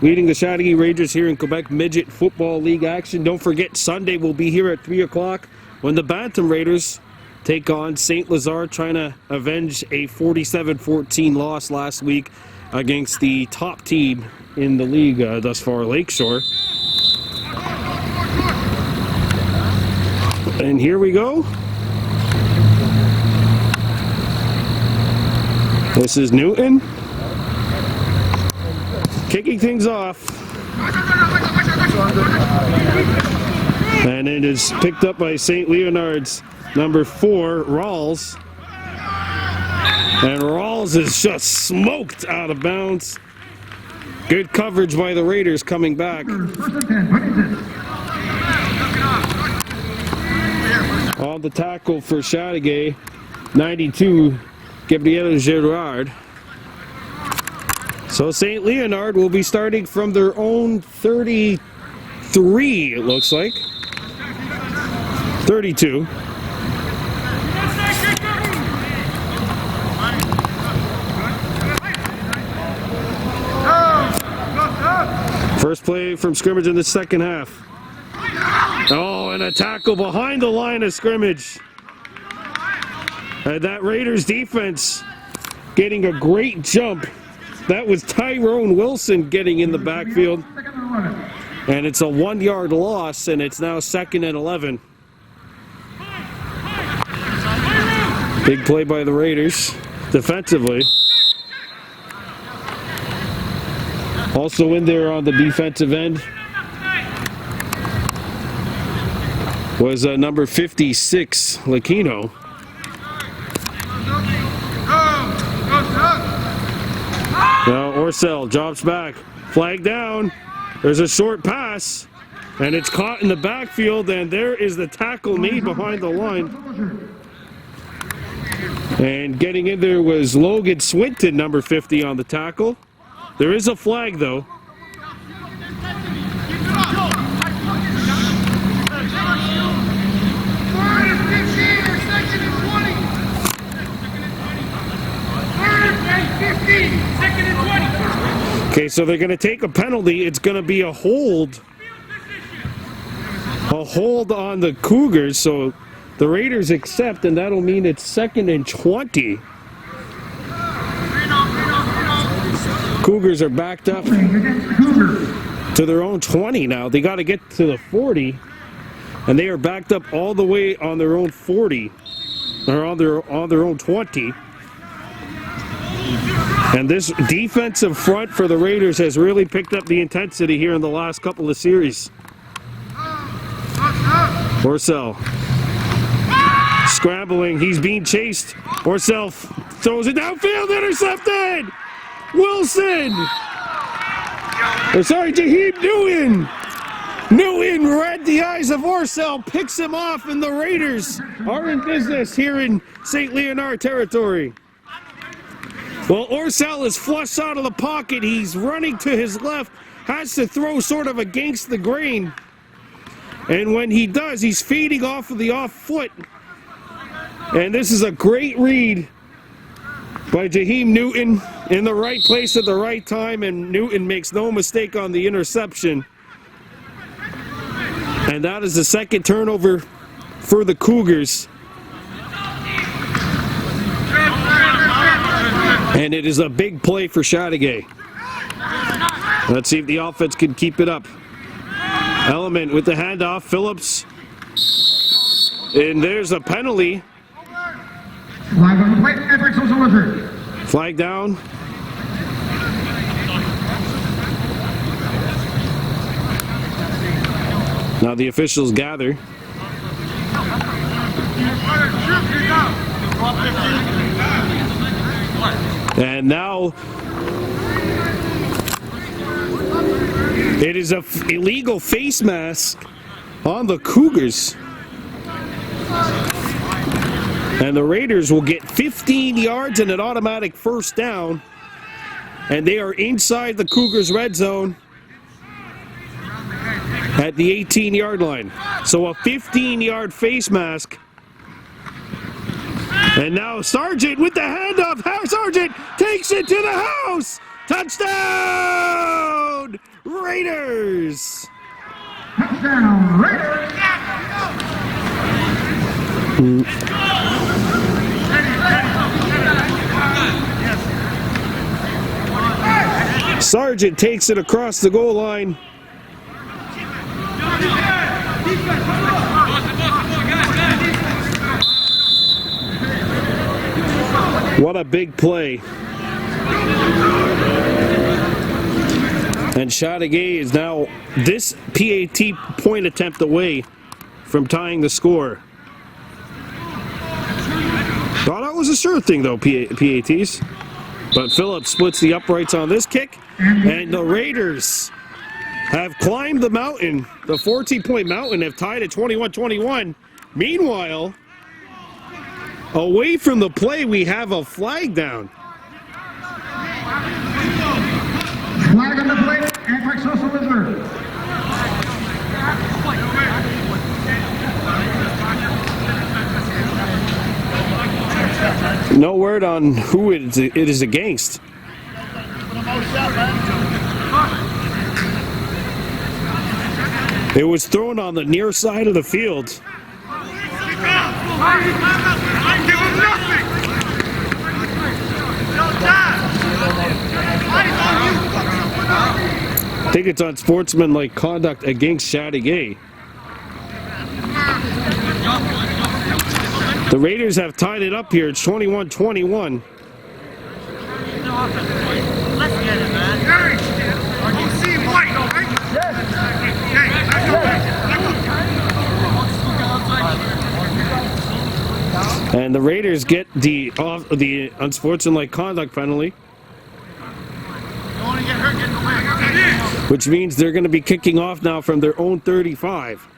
leading the Chateauguay Rangers here in Quebec Midget Football League action. Don't forget, Sunday will be here at 3 o'clock when the Bantam Raiders take on St. Lazare, trying to avenge a 47-14 loss last week against the top team in the league thus far, Lakeshore. And here we go. This is Newton kicking things off. And it is picked up by St. Leonard's number 4, Rawls. And Rawls is just smoked out of bounds. Good coverage by the Raiders coming back. On the tackle for Chateauguay, 92, Gabriel Gerard. So St. Leonard will be starting from their own 33, it looks like. 32. First play from scrimmage in the second half. Oh, and a tackle behind the line of scrimmage. And that Raiders defense getting a great jump. That was Tyrone Wilson getting in the backfield. And it's a 1-yard loss, and it's now 2nd and 11. Big play by the Raiders defensively. Also in there on the defensive end was number 56, Lakino. Now Orcel drops back, flag down. There's a short pass, and it's caught in the backfield, and there is the tackle made behind the line. And getting in there was Logan Swinton, number 50, on the tackle. There is a flag, though. Okay, so they're going to take a penalty. It's going to be a hold. A hold on the Cougars, so the Raiders accept, and that'll mean it's 2nd and 20. Cougars are backed up to their own 20 now. They got to get to the 40, and they are backed up all the way on their own 40, or on their own 20. And this defensive front for the Raiders has really picked up the intensity here in the last couple of series. Orcel scrambling. He's being chased. Orcel throws it downfield. Intercepted. Wilson. Or sorry, Jaheim Newton. Newton read the eyes of Orcel, picks him off, and the Raiders are in business here in St. Leonard territory. Well, Orcel is flushed out of the pocket. He's running to his left, has to throw sort of against the grain. And when he does, he's feeding off of the off foot. And this is a great read by Jaheim Newton in the right place at the right time, and Newton makes no mistake on the interception. And that is the 2nd turnover for the Cougars. And it is a big play for Chateauguay. Let's see if the offense can keep it up. Element with the handoff, Phillips. And there's a penalty. Flag on the plate, effort social lizard. Flag down. Now the officials gather. And now it is an illegal face mask on the Cougars. And the Raiders will get 15 yards and an automatic first down. And they are inside the Cougars' red zone at the 18-yard line. So a 15-yard face mask. And now Sargent with the handoff. Sargent takes it to the house. Touchdown, Raiders. Touchdown, Raiders. Sargent takes it across the goal line. What a big play. And Chateauguay is now this PAT point attempt away from tying the score. Thought that was a sure thing though, PATs. But Phillips splits the uprights on this kick, and the Raiders have climbed the mountain. The 14-point mountain have tied at 21-21. Meanwhile, away from the play, we have a flag down. Flag on the play, anti-social visitor. No word on who it is against. It was thrown on the near side of the field. I give him nothing! I think it's unsportsmanlike conduct against Chateauguay. The Raiders have tied it up here. It's 21-21. Let's get it, man. You see white, right? And the Raiders get the unsportsmanlike conduct penalty, which means they're going to be kicking off now from their own 35.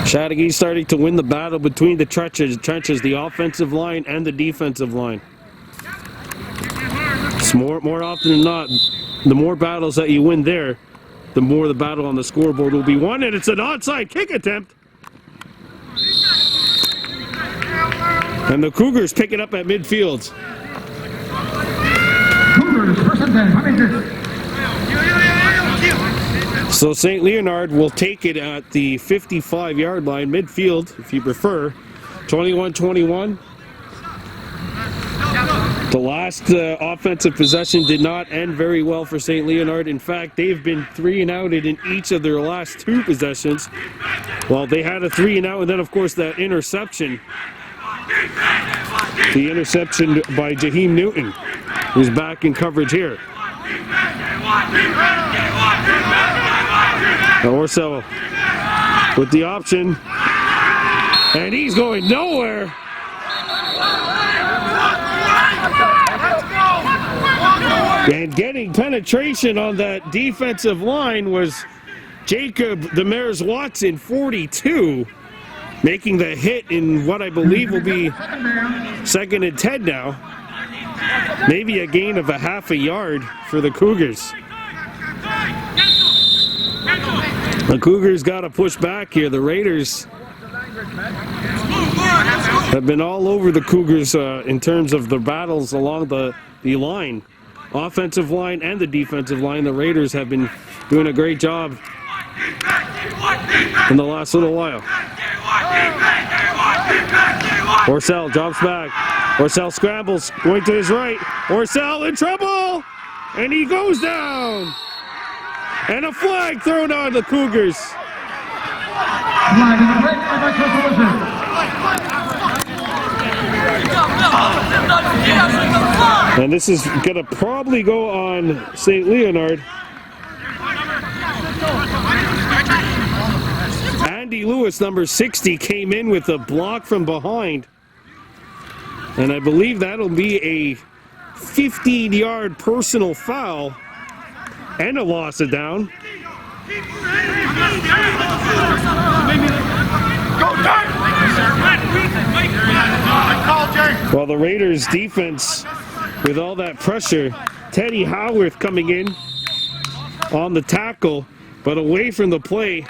Chateauguay starting to win the battle between the trenches, the offensive line and the defensive line. It's more often than not, the more battles that you win there, the more the battle on the scoreboard will be won, and it's an onside kick attempt. And the Cougars pick it up at midfield. Cougars, first and 10. How many is it? So St. Leonard will take it at the 55-yard line, midfield, if you prefer. 21-21. The last offensive possession did not end very well for St. Leonard. In fact, they've been 3-and-outed in each of their last two possessions. Well, they had a 3-and-out, and then, of course, that interception. The interception by Jaheim Newton, who's back in coverage here. Orso with the option, and he's going nowhere. And getting penetration on that defensive line was Jacob Demers Watson, 42, making the hit in what I believe will be 2nd and 10 now. Maybe a gain of a half a yard for the Cougars. The Cougars got to push back here. The Raiders have been all over the Cougars in terms of the battles along the line. Offensive line and the defensive line. The Raiders have been doing a great job in the last little while. Orcel drops back. Orcel scrambles, going to his right. Orcel in trouble! And he goes down! And a flag thrown on the Cougars. Flag on the play, anti-social visitor. And this is going to probably go on St. Leonard. Andy Lewis, number 60, came in with a block from behind. And I believe that'll be a 15-yard personal foul and a loss of down. Well, the Raiders defense, with all that pressure, Teddy Howarth coming in on the tackle, but away from the play,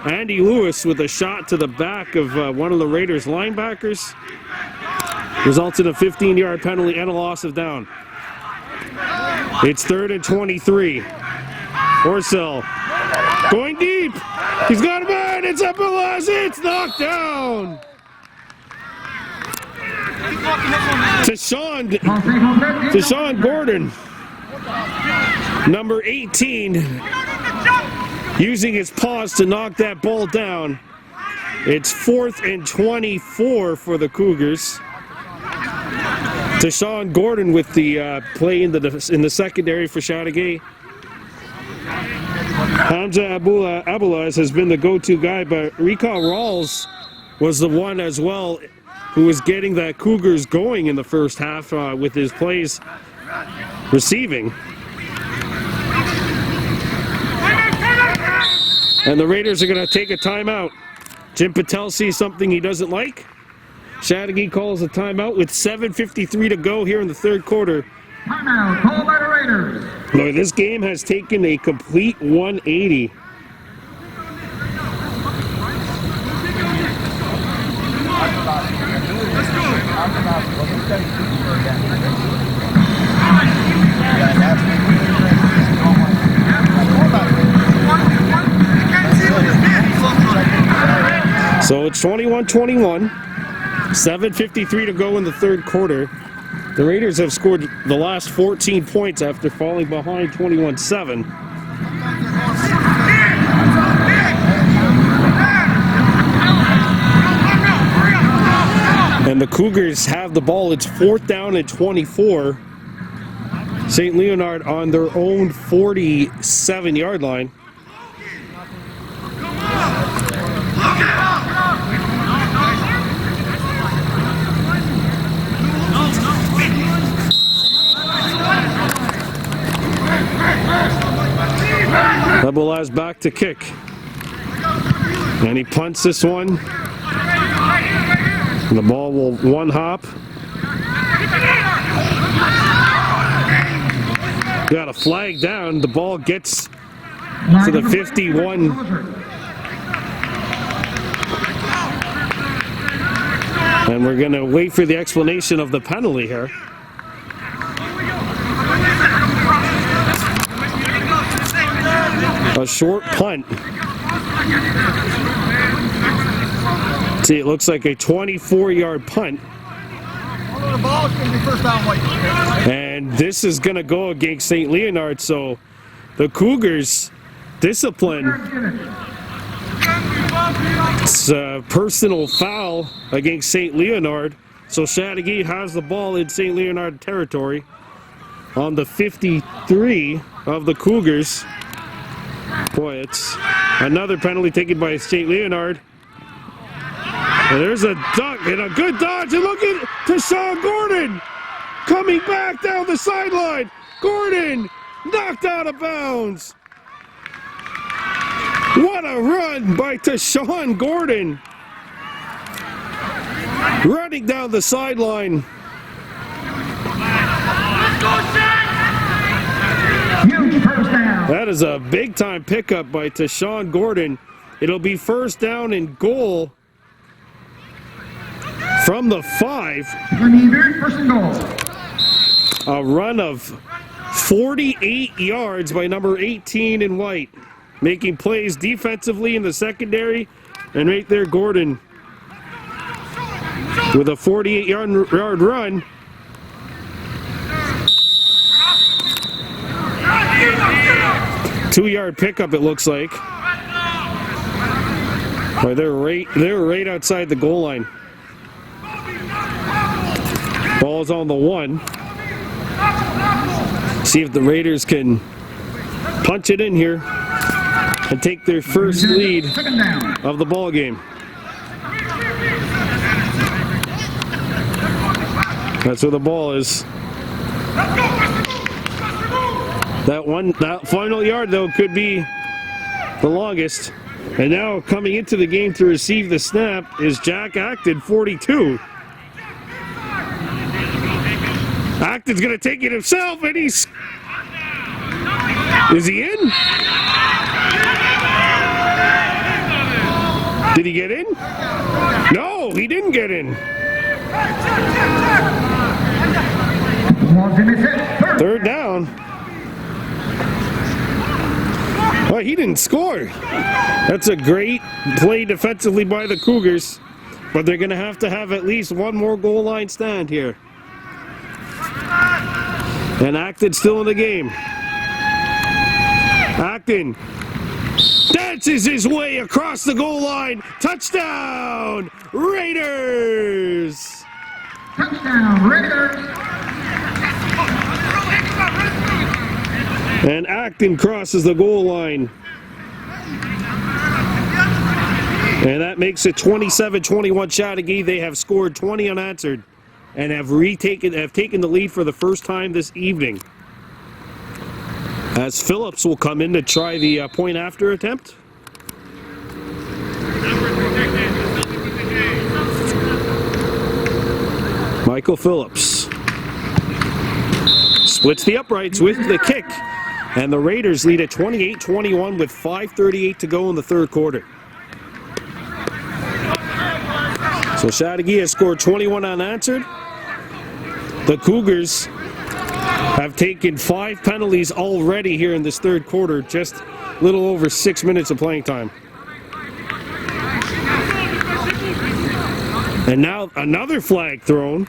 Andy Lewis with a shot to the back of one of the Raiders linebackers, results in a 15-yard penalty and a loss of down. It's 3rd and 23. Orcel going deep. He's got a man. It's up a loss. It's knocked down. To Sean Gordon. Number 18 using his paws to knock that ball down. It's 4th and 24 for the Cougars. Deshaun Gordon with the play in the secondary for Chateauguay. Hamza Abulaz has been the go-to guy, but Rika Rawls was the one as well who was getting the Cougars going in the first half with his plays receiving. And the Raiders are going to take a timeout. Jim Patel sees something he doesn't like. Chateauguay calls a timeout with 7:53 to go here in the third quarter. Timeout called by the Raiders. Boy, this game has taken a complete 180. So it's 21-21, 7:53 to go in the third quarter. The Raiders have scored the last 14 points after falling behind 21-7. And the Cougars have the ball. It's 4th down and 24. St. Leonard on their own 47-yard line. Abulaz back to kick. And he punts this one. And the ball will one hop. Got a flag down. The ball gets to the 51. And we're going to wait for the explanation of the penalty here. A short punt. See, it looks like a 24-yard punt. The ball is going to be first down white. And this is going to go against St. Leonard, so the Cougars discipline. It's a personal foul against St. Leonard, so Chateauguay has the ball in St. Leonard territory on the 53 of the Cougars. Boy, it's another penalty taken by St. Leonard. And there's a duck and a good dodge. And look at Deshaun Gordon coming back down the sideline. Gordon knocked out of bounds. What a run by Deshaun Gordon. Running down the sideline. Huge first down. That is a big-time pickup by Deshaun Gordon. It'll be first down and goal from the 5. Going to be very first and goal. A run of 48 yards by number 18 in white. Making plays defensively in the secondary. And right there, Gordon with a 48-yard run. Two-yard pickup, it looks like. Right, they're right outside the goal line. Ball's on the 1. See if the Raiders can punch it in here and take their first lead of the ball game. That's where the ball is. That final yard, though, could be the longest. And now coming into the game to receive the snap is Jack Acton, 42. Acton's going to take it himself, and he's... Is he in? Did he get in? No, he didn't get in. Third down. Oh, he didn't score. That's a great play defensively by the Cougars, but they're going to have at least one more goal line stand here. And Acton still in the game. Acton dances his way across the goal line. Touchdown, Raiders! Touchdown, Raiders. And Acton crosses the goal line. And that makes it 27-21 Chateauguay. They have scored 20 unanswered and have taken the lead for the first time this evening. As Phillips will come in to try the point after attempt. Michael Phillips splits the uprights with the kick. And the Raiders lead at 28-21 with 5:38 to go in the third quarter. So Chateauguay has scored 21 unanswered. The Cougars have taken 5 penalties already here in this third quarter, just a little over 6 minutes of playing time. And now another flag thrown.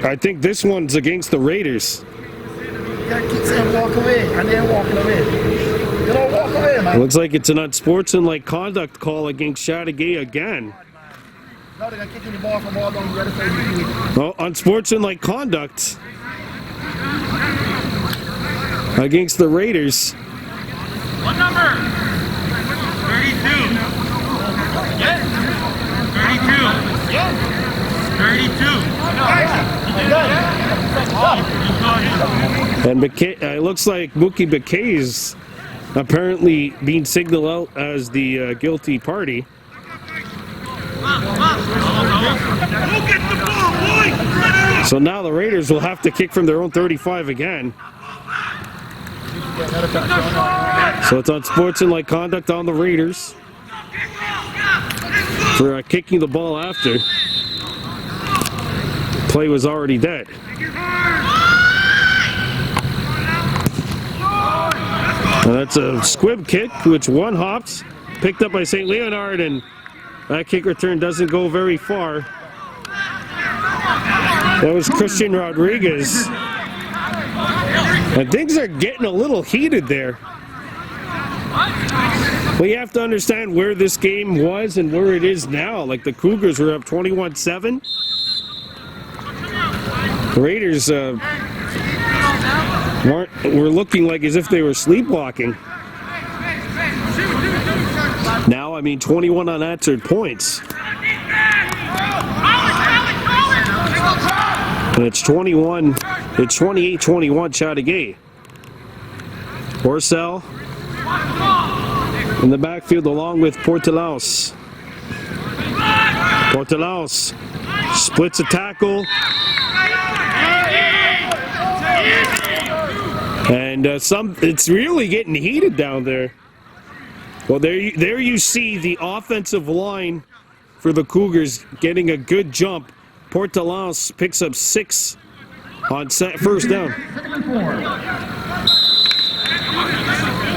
I think this one's against the Raiders. You gotta keep saying walk away, and then walking away. You don't walk away, man. Looks like it's an unsportsmanlike conduct call against Chateauguay again. Now they're gonna kick in the ball from all down the other side. Well, unsportsmanlike conduct against the Raiders. What number? 32. Yes. 32. Yes. 32. And it looks like Mookie McKay is apparently being signaled out as the guilty party. So now the Raiders will have to kick from their own 35 again. So it's unsportsmanlike conduct on the Raiders for kicking the ball after. Play was already dead. And that's a squib kick, which one hops, picked up by St. Leonard, and that kick return doesn't go very far. That was Christian Rodriguez. And things are getting a little heated there. Well, you have to understand where this game was and where it is now. Like the Cougars were up 21-7. The Raiders were looking like as if they were sleepwalking. Now, I mean, 21 unanswered points. And it's 28-21 Chateauguay. Orcel in the backfield along with Portelaus. Portelaus splits a tackle. And it's really getting heated down there. Well, there you see the offensive line for the Cougars getting a good jump. Portelaus picks up 6 on first down.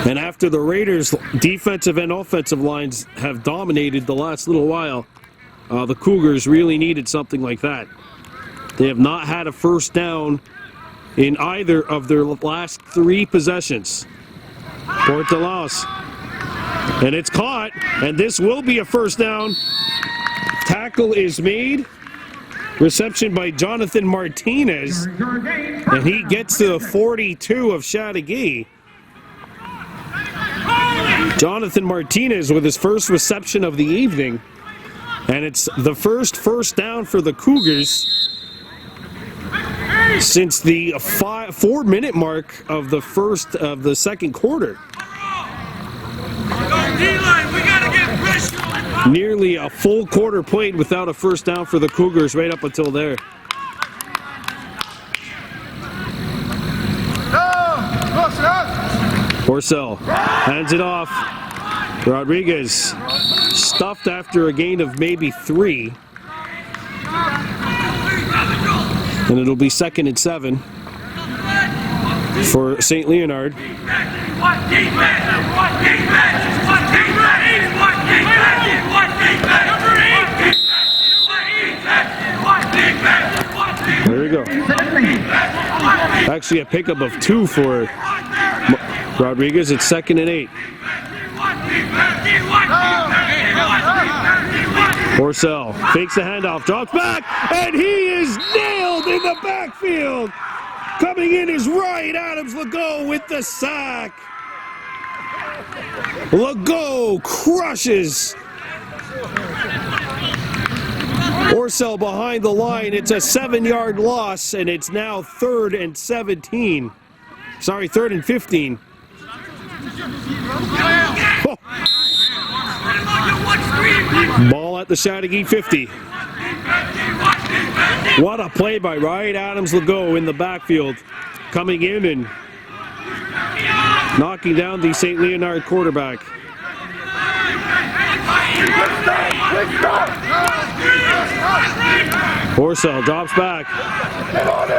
And after the Raiders' defensive and offensive lines have dominated the last little while, the Cougars really needed something like that. They have not had a first down in either of their last 3 possessions. Portelaus. And it's caught, and this will be a first down. Tackle is made. Reception by Jonathan Martinez. And he gets to the 42 of Chateauguay. Jonathan Martinez with his first reception of the evening. And it's the first down for the Cougars since the 4-minute mark of the second quarter. Nearly a full quarter played without a first down for the Cougars right up until there. Orcel hands it off. Rodriguez stuffed after a gain of maybe 3. And it'll be 2nd and 7 for St. Leonard. actually a pickup of 2 for Rodriguez. It's 2nd and 8. Orcel fakes the handoff, drops back, and he is nailed in the backfield. Coming in is Ryan Adams Legault with the sack. Legault crushes Orcel behind the line. It's a 7-yard loss, and it's now 3rd and 17. Sorry, 3rd and 15. Oh. Ball at the Chateauguay 50. What a play by Ryan Adams Legault in the backfield. Coming in and knocking down the St. Leonard quarterback. Orcel drops back.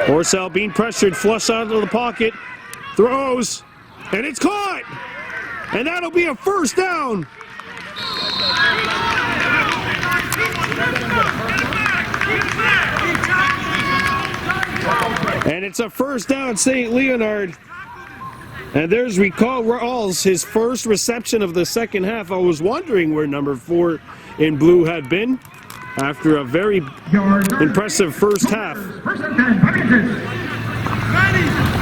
Orcel being pressured, flush out of the pocket, throws, and it's caught! And that'll be a 1st down. And it's a 1st down, St. Leonard. And there's Recall Rawls, his first reception of the second half. I was wondering where number 4 in blue had been after a very impressive first half.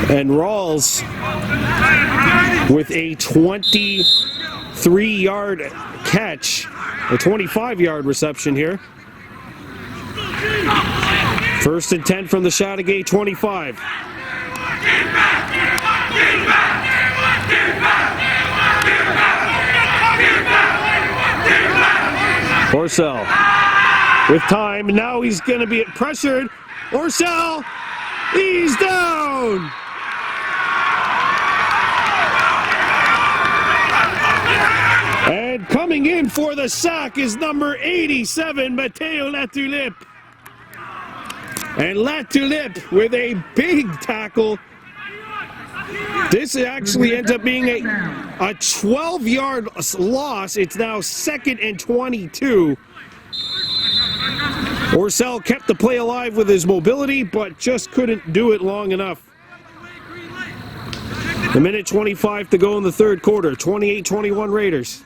And Rawls with a 23-yard catch, a 25-yard reception here. 1st and 10 from the Chateauguay 25. Orcel with time. Now he's going to be pressured. Orcel, he's down. And coming in for the sack is number 87, Matteo Latulippe. And Latulippe with a big tackle. This actually ends up being a 12-yard loss. It's now 2nd and 22. Orcel kept the play alive with his mobility, but just couldn't do it long enough. A minute 25 to go in the 3rd quarter. 28-21 Raiders.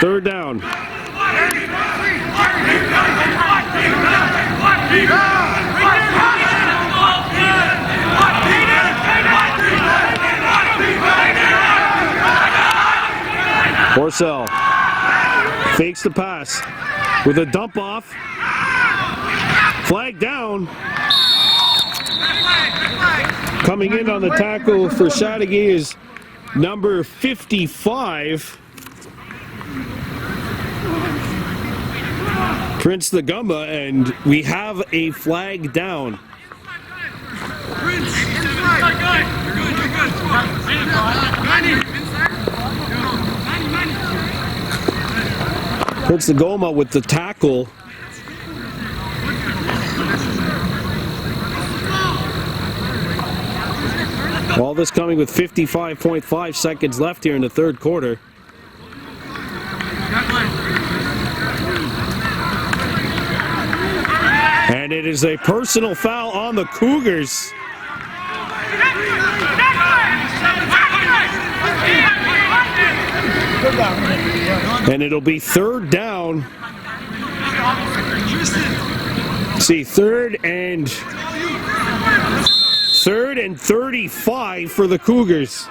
3rd down. Orcel fakes the pass with a dump off. Flag down. Coming in on the tackle for Chateauguay is number 55. Prince the Gumba, and we have a flag down. Prince the Gumba with the tackle. All this coming with 55.5 seconds left here in the 3rd quarter. And it is a personal foul on the Cougars. And it'll be 3rd down. See, 3rd and 35 for the Cougars.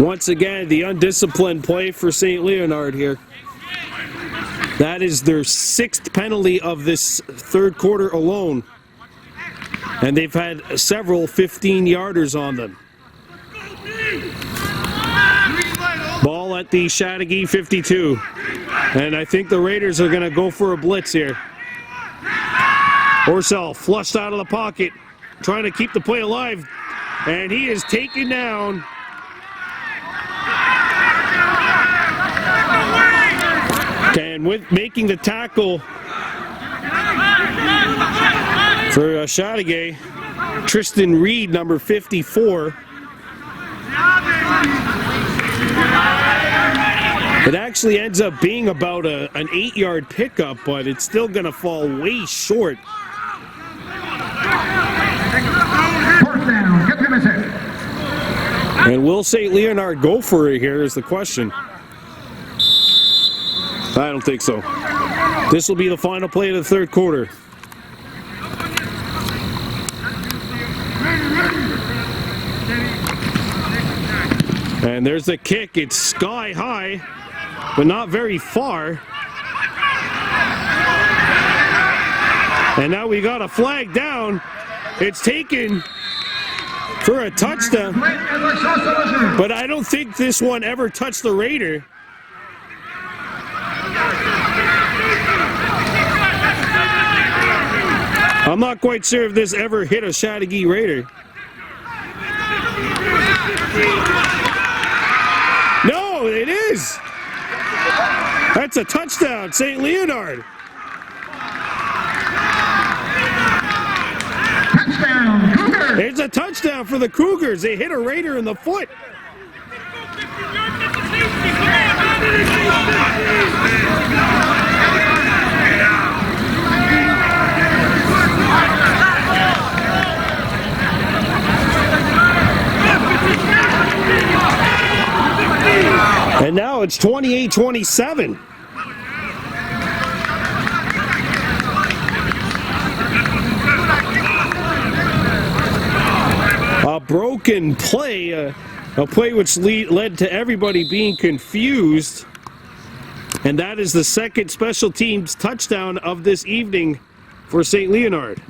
Once again, the undisciplined play for St. Leonard here. That is their 6th penalty of this 3rd quarter alone. And they've had several 15-yarders on them. Ball at the Chateauguay 52. And I think the Raiders are going to go for a blitz here. Orcel flushed out of the pocket, trying to keep the play alive. And he is taken down. And with making the tackle for Chateauguay, Tristan Reed, number 54. It actually ends up being about an 8-yard pickup, but it's still going to fall way short. Fourth down. Get to Midget. And will St. Leonard go for it here is the question. I don't think so. This will be the final play of the third quarter. And there's the kick. It's sky high, but not very far. And now we got a flag down. It's taken for a touchdown. But I don't think this one ever touched the Raider. I'm not quite sure if this ever hit a Chateauguay Raider. No, it is. That's a touchdown, St. Leonard. Touchdown, Cougars. It's a touchdown for the Cougars. They hit a Raider in the foot. And now it's 28-27. A broken play, a play which led to everybody being confused. And that is the second special teams touchdown of this evening for St. Leonard.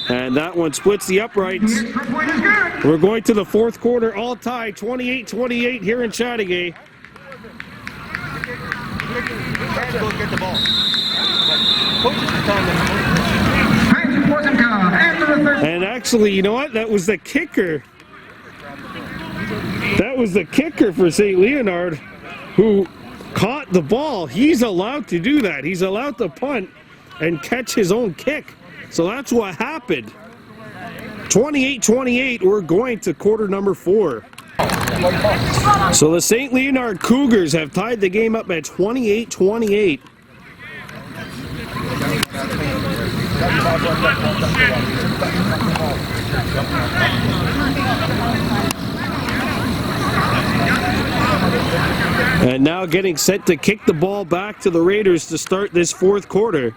And that one splits the uprights. We're going to the fourth quarter, all tied, 28-28 here in Chateauguay. And actually, you know what? That was the kicker. That was the kicker for St. Leonard who caught the ball. He's allowed to do that. He's allowed to punt and catch his own kick. So that's what happened. 28-28, we're going to quarter number 4. So the St. Leonard Cougars have tied the game up at 28-28. And now getting set to kick the ball back to the Raiders to start this fourth quarter.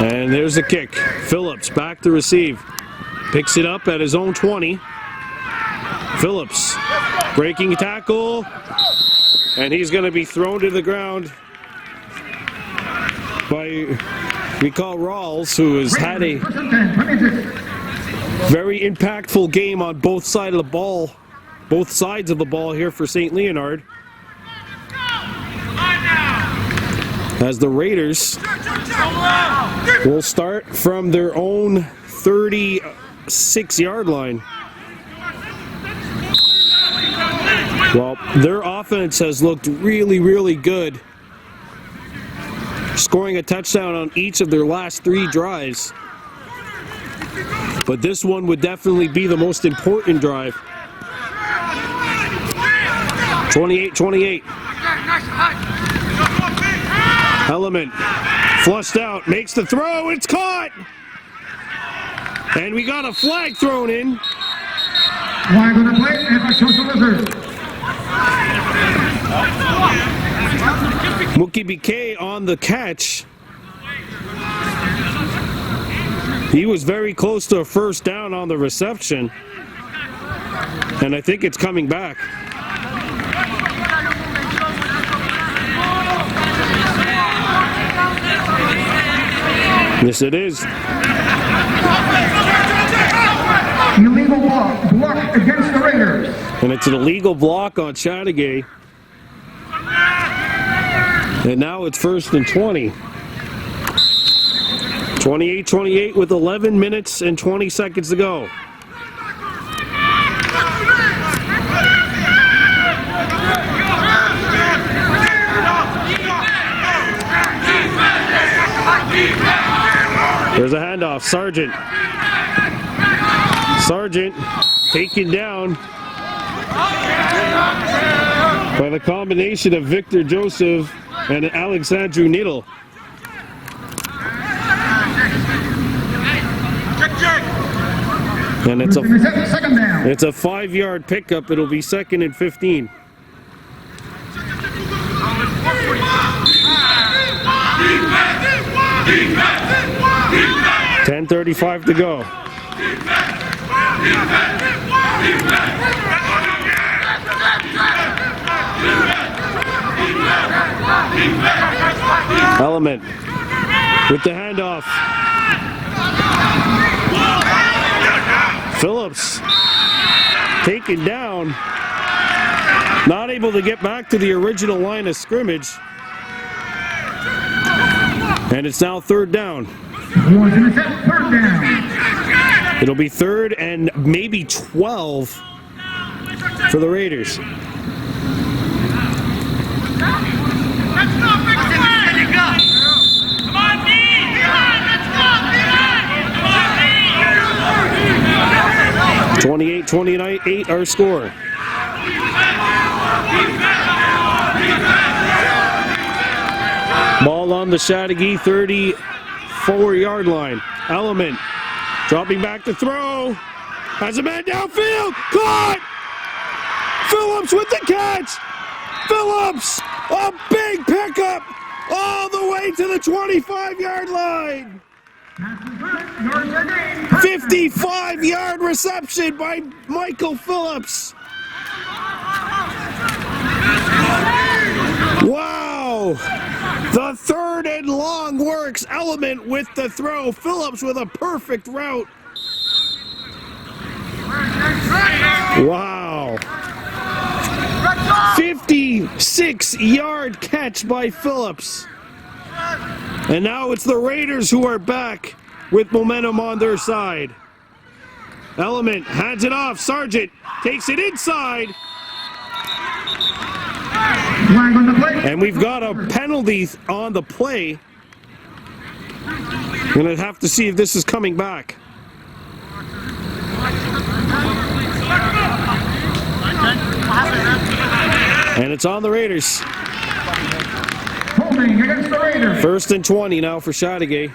And there's the kick. Phillips back to receive. Picks it up at his own 20. Phillips breaking tackle. And he's going to be thrown to the ground by Mikal Rawls, who has had a very impactful game on both sides of the ball. Both sides of the ball here for St. Leonard. As the Raiders will start from their own 36-yard line. Well, their offense has looked really, really good, scoring a touchdown on each of their last 3 drives. But this one would definitely be the most important drive. 28-28. Element flushed out, makes the throw, it's caught! And we got a flag thrown in. Flag on the play, and by Social Lizard. Mookie BK on the catch. He was very close to a first down on the reception. And I think it's coming back. Yes, it is. Illegal block against the Raiders. And it's an illegal block on Chateauguay. And now it's 1st and 20. 28-28 with 11 minutes and 20 seconds to go. There's a handoff. Sargent. Sargent taken down by the combination of Victor Joseph and Alexandru Needle. And it's a 5-yard pickup. It'll be 2nd and 15. Defense! 10:35 to go. Element with the handoff. Phillips taken down. Not able to get back to the original line of scrimmage. And it's now 3rd down. It'll be 3rd and maybe 12 for the Raiders. Let's go, big play! Come on, D! Let's go, come on, D! 28-28 our score. Ball on the Chateauguay 34-yard line. Element dropping back to throw. Has a man downfield. Caught! Phillips with the catch. Phillips, a big pickup all the way to the 25-yard line. 55-yard reception by Michael Phillips. Wow! The 3rd and long works. Element with the throw. Phillips with a perfect route. Wow. 56-yard catch by Phillips. And now it's the Raiders who are back with momentum on their side. Element hands it off. Sargent takes it inside. And we've got a penalty on the play. Gonna have to see if this is coming back. And it's on the Raiders. Holding against the Raiders. 1st and 20 now for Chateauguay.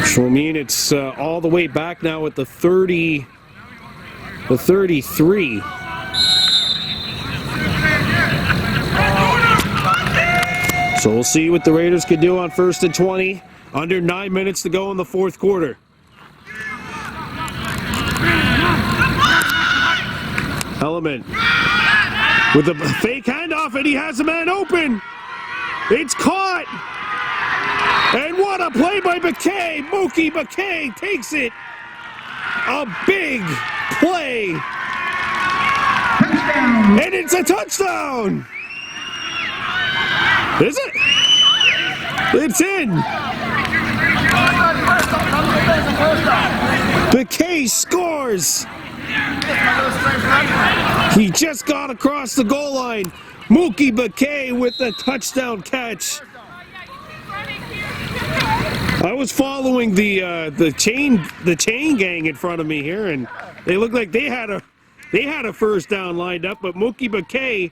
So I mean it's all the way back now at the 30, the 33. So we'll see what the Raiders can do on 1st and 20. Under 9 minutes to go in the 4th quarter. Element with a fake handoff, and he has a man open. It's caught. And what a play by McKay. Mookie McKay takes it. A big play. Touchdown. And it's a touchdown. Is it? It's in. McKay scores. He just got across the goal line. Mookie McKay with the touchdown catch. I was following the chain gang in front of me here, and they looked like they had a 1st down lined up, but Mookie McKay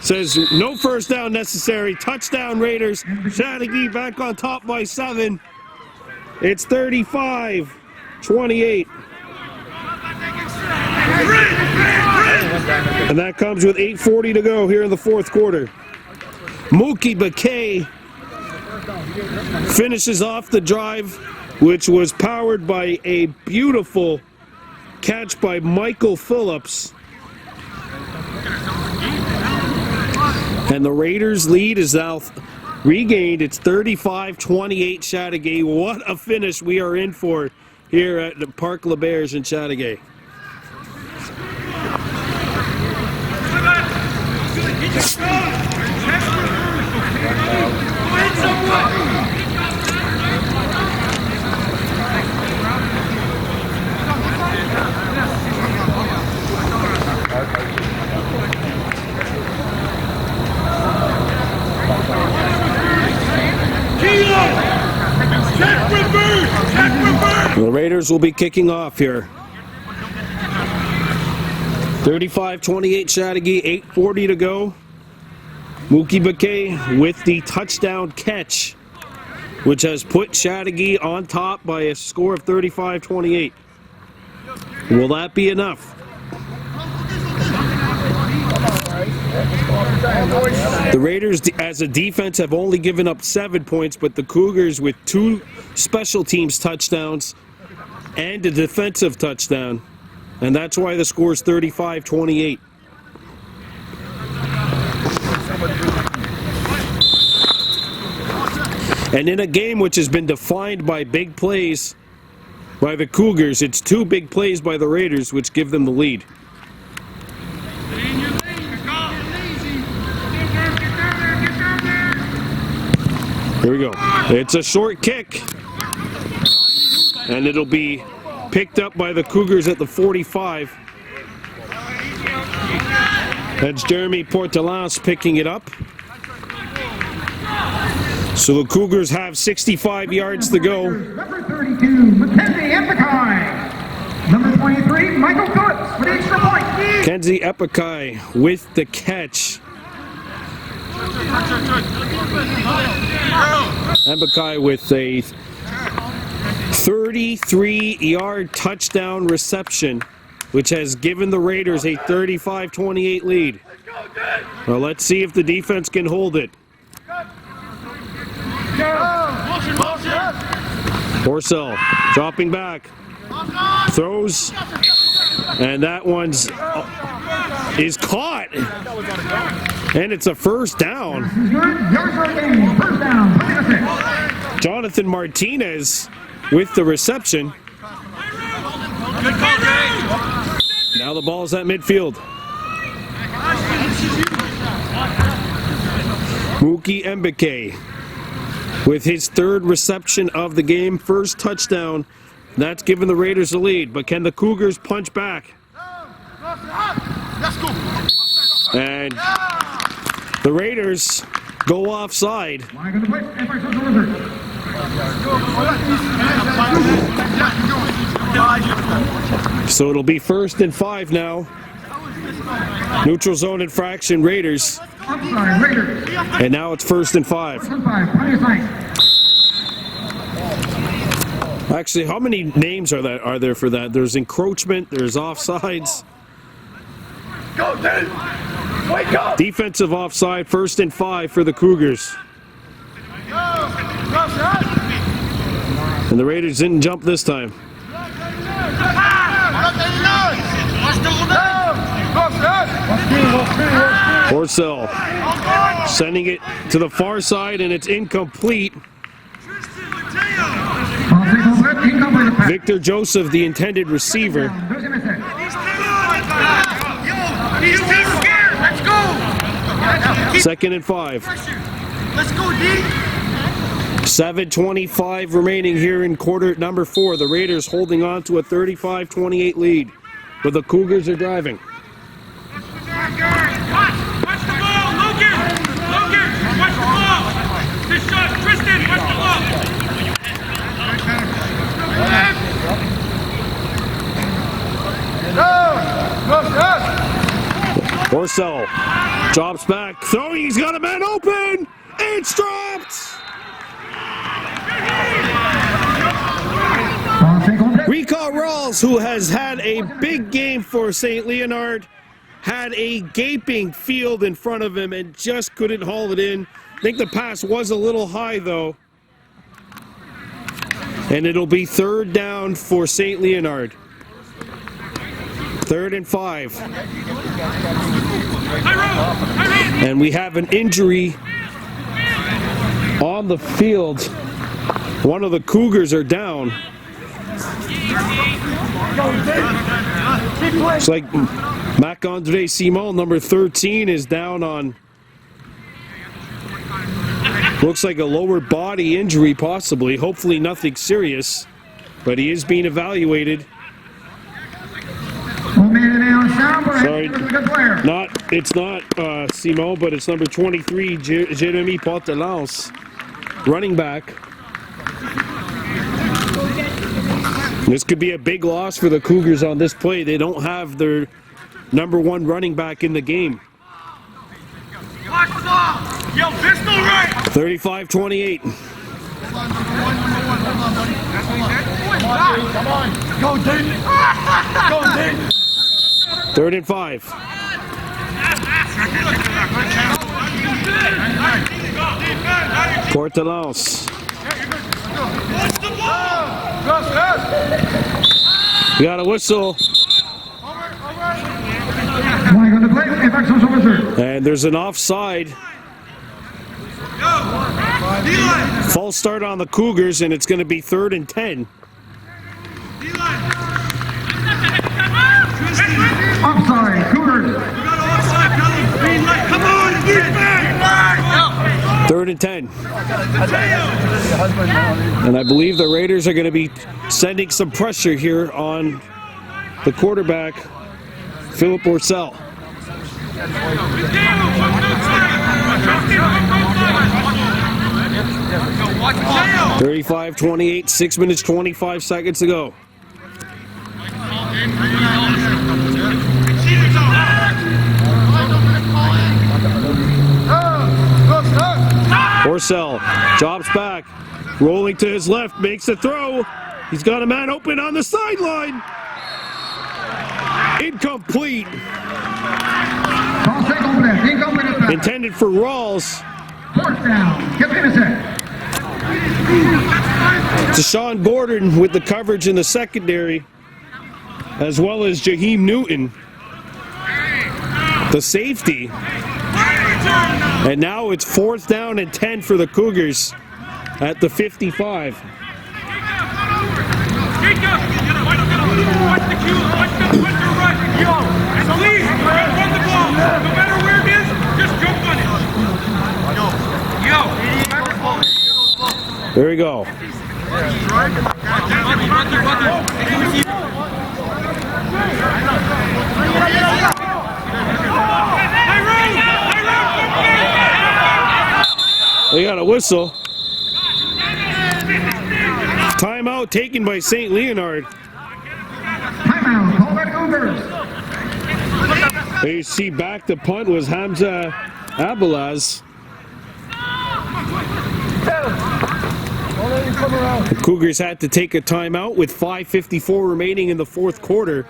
says no 1st down necessary. Touchdown Raiders. Chateauguay back on top by 7. It's 35-28. And that comes with 8:40 to go here in the 4th quarter. Mookie McKay finishes off the drive, which was powered by a beautiful catch by Michael Phillips. And the Raiders' lead is now regained. It's 35-28 Chateauguay. What a finish we are in for here at the Parc La Berge in Chateauguay. Raiders will be kicking off here. 35-28 Chateauguay, 8:40 to go. Mookie Bakay with the touchdown catch, which has put Chateauguay on top by a score of 35-28. Will that be enough? The Raiders, as a defense, have only given up 7 points, but the Cougars, with 2 special teams touchdowns and a defensive touchdown, and that's why the score is 35-28. And in a game which has been defined by big plays by the Cougars, it's 2 big plays by the Raiders which give them the lead. Here we go. It's a short kick. And it'll be picked up by the Cougars at the 45. That's Jeremy Portelance picking it up. So the Cougars have 65 yards to go. Number 32, Mackenzie Epikai. Number 23, Michael Phillips with extra point. Kenzie Epikai with the catch. Epikai with a 33-yard touchdown reception, which has given the Raiders a 35-28 lead. Well, let's see if the defense can hold it. Porcel dropping back, throws, and that one's is caught, and it's a first down. Jonathan Martinez with the reception. Now the ball's at midfield. Mookie Mbeke with his 3rd reception of the game, first touchdown. That's given the Raiders the lead, but can the Cougars punch back? And the Raiders go offside. So it'll be 1st and 5 now. Neutral zone infraction, Raiders. And now it's 1st and 5. Actually, how many names are there for that? There's encroachment, there's offsides. Defensive offside, 1st and 5 for the Cougars. And the Raiders didn't jump this time. Porcel sending it to the far side, and it's incomplete. Victor Joseph, the intended receiver. Let's go! 2nd and 5. Let's go, D! 7:25 remaining here in quarter number 4. The Raiders holding on to a 35-28 lead, but the Cougars are driving. Watch the ball, Logan! Logan, watch the ball! This shot, Tristan, watch the ball! Porcel drops back, throwing, he's got a man open! It's dropped! Recall Rawls, who has had a big game for St. Leonard, had a gaping field in front of him and just couldn't haul it in. I think the pass was a little high, though. And it'll be 3rd down for St. Leonard. 3rd and 5. And we have an injury on the field. One of the Cougars are down. It's like Marc-André Simon, number 13, is down on, looks like a lower body injury possibly. Hopefully nothing serious, but he is being evaluated. Sorry, it's not Simon, but it's number 23, Jeremy Portelance, running back. This could be a big loss for the Cougars on this play. They don't have their #1 running back in the game. Watch the ball. Yo, pistol right. 35-28. Come on. Go, Dayton. Go, Dayton. 3rd and 5. Portelance. Watch the ball. We got a whistle. Flag on the play. Quebec social reserve. And there's an offside. D-line. False start on the Cougars, and it's going to be 3rd and 10. D-line. Offside. Cougars. You got an offside penalty. Come on, get back. 3rd and 10. And I believe the Raiders are going to be sending some pressure here on the quarterback, Philip Orcel. 35-28, 6 minutes, 25 seconds to go. Orcel drops back, rolling to his left, makes the throw. He's got a man open on the sideline. Incomplete. Ball take over there. Incomplete pass. Intended for Rawls. 4th down. Get in a set. Deshaun Gordon with the coverage in the secondary, as well as Jaheim Newton, the safety. And now it's 4th down and 10 for the Cougars at the 55. There we go. They got a whistle. Timeout taken by St. Leonard. Timeout. Call by Cougars. There you see back to punt was Hamza Abalaz. The Cougars had to take a timeout with 5:54 remaining in the 4th quarter.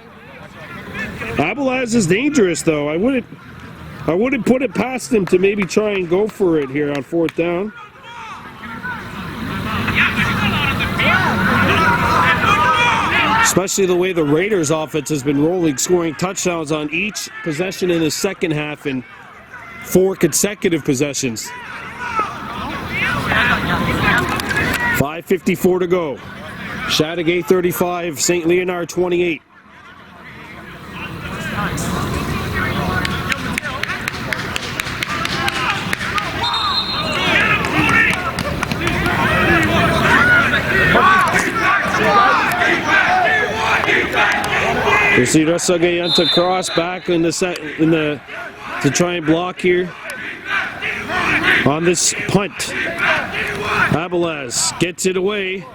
Abalaz is dangerous, though. I wouldn't put it past him to maybe try and go for it here on 4th down. Especially the way the Raiders offense has been rolling, scoring touchdowns on each possession in the second half and 4 consecutive possessions. 5:54 to go. Chateauguay 35, St. Leonard 28. You see Resagayanta cross back in the to try and block here on this punt. Abalaz gets it away,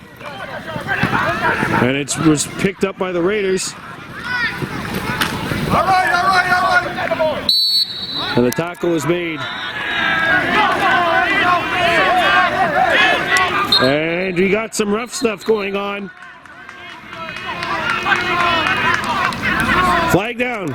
and it was picked up by the Raiders. All right. And the tackle is made. And we got some rough stuff going on. Flag down.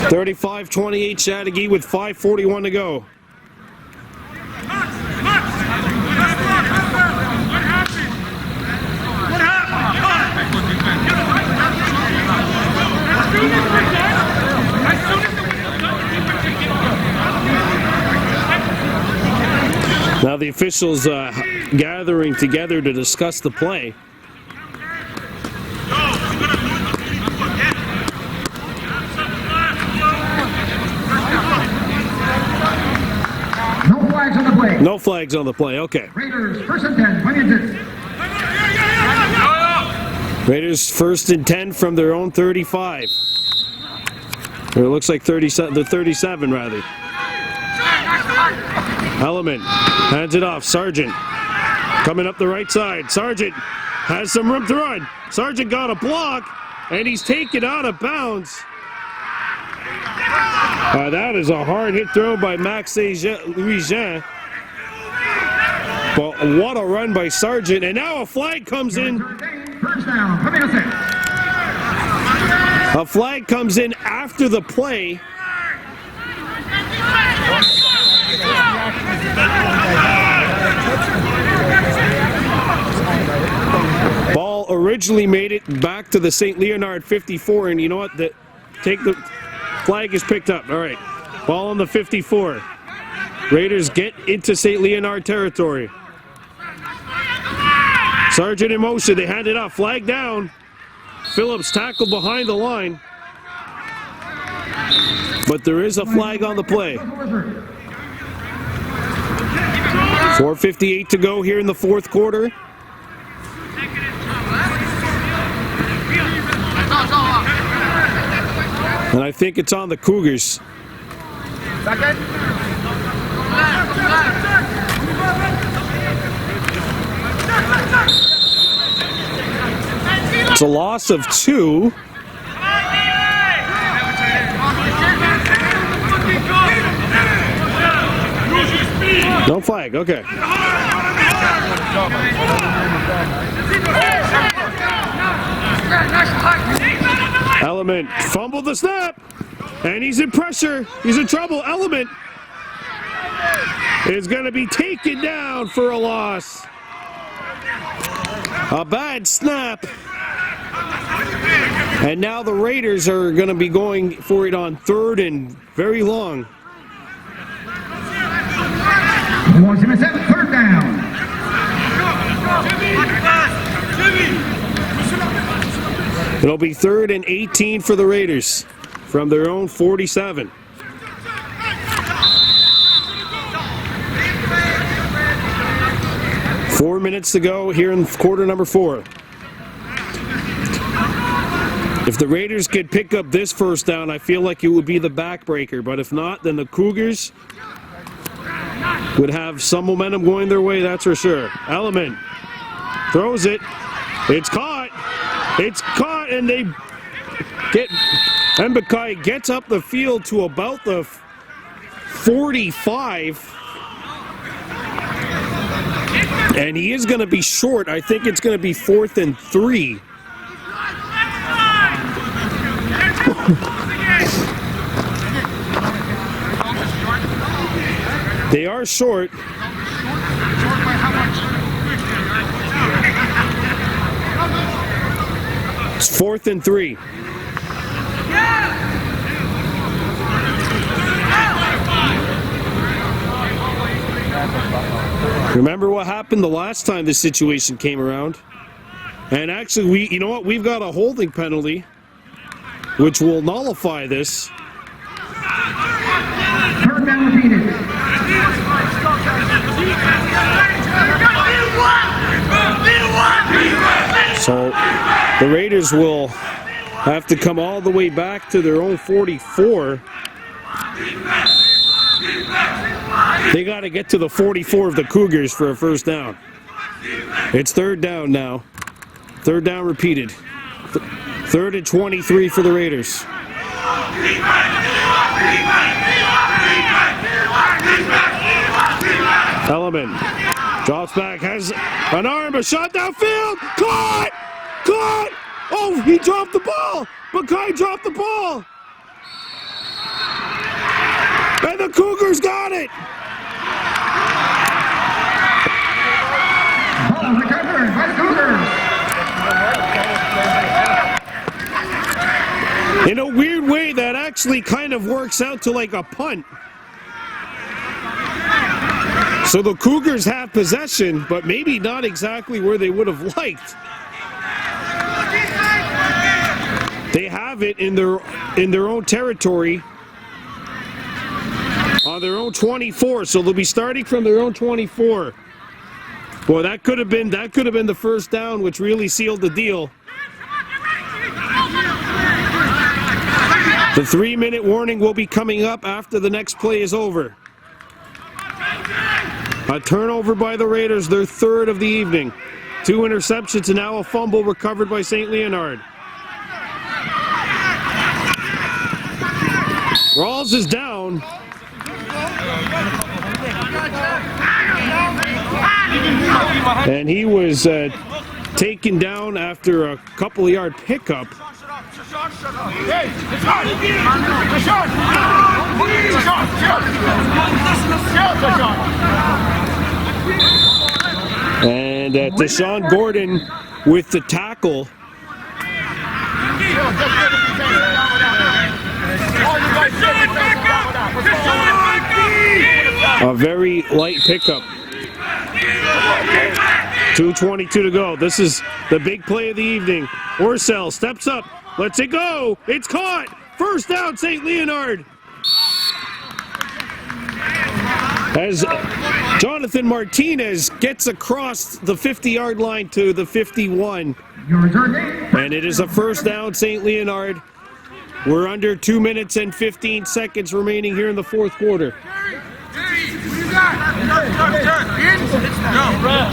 $35-28 Chateauguay with 5:41 to go. Now the officials gathering together to discuss the play. No flags on the play. No flags on the play, okay. Raiders, 1st and 10. Midget. Raiders 1st and 10 from their own 35. Or it looks like 37, the 37 rather. Element hands it off. Sargent coming up the right side. Sargent has some room to run. Sargent got a block, and he's taken out of bounds. That is a hard hit throw by Max Louis-Jean. But what a run by Sargent, and now a flag comes in. First down, coming us in. A flag comes in after the play. Ball originally made it back to the St. Leonard 54, and you know what? The flag is picked up. All right, ball on the 54. Raiders get into St. Leonard territory. Sargent in motion. They hand it off. Flag down. Phillips tackled behind the line. But there is a flag on the play. 4:58 to go here in the fourth quarter. And I think it's on the Cougars. It's a loss of 2. No flag, okay. Element fumbled the snap, and he's in pressure. He's in trouble. Element is going to be taken down for a loss. A bad snap. And now the Raiders are going to be going for it on 3rd and very long. Washington set, 3rd down. It'll be 3rd and 18 for the Raiders from their own 47. Four minutes to go here in quarter number 4. If the Raiders could pick up this first down, I feel like it would be the backbreaker. But if not, then the Cougars would have some momentum going their way, that's for sure. Element throws it. It's caught. It's caught, and they get... Mbakai gets up the field to about the 45. And he is going to be short. I think it's going to be 4th and 3. They are short. It's 4th and 3. Remember what happened the last time this situation came around? And actually, you know what? We've got a holding penalty, which will nullify this. 3rd down repeated. So the Raiders will have to come all the way back to their own 44. They got to get to the 44 of the Cougars for a first down. It's 3rd down now. 3rd down repeated. 3rd and 23 for the Raiders. Element drops back, has an arm, a shot downfield. Caught! Caught! Oh, he dropped the ball! Mackay dropped the ball! And the Cougars got it! Ball recovered by the Cougars. In a weird way, that actually kind of works out to like a punt. So the Cougars have possession, but maybe not exactly where they would have liked. They have it in their own territory, on their own 24. So they'll be starting from their own 24. Boy, that could have been the first down, which really sealed the deal. The 3-minute warning will be coming up after the next play is over. A turnover by the Raiders, their third of the evening. 2 interceptions and now a fumble recovered by St. Leonard. Rawls is down. And he was taken down after a couple of yard pickup. And Deshaun Gordon with the tackle. A very light pickup. 2:22 to go. This is the big play of the evening. Orcel steps up, lets it go. It's caught. First down, St. Leonard. As Jonathan Martinez gets across the 50-yard line to the 51. And it is a first down, St. Leonard. We're under 2 minutes and 15 seconds remaining here in the fourth quarter.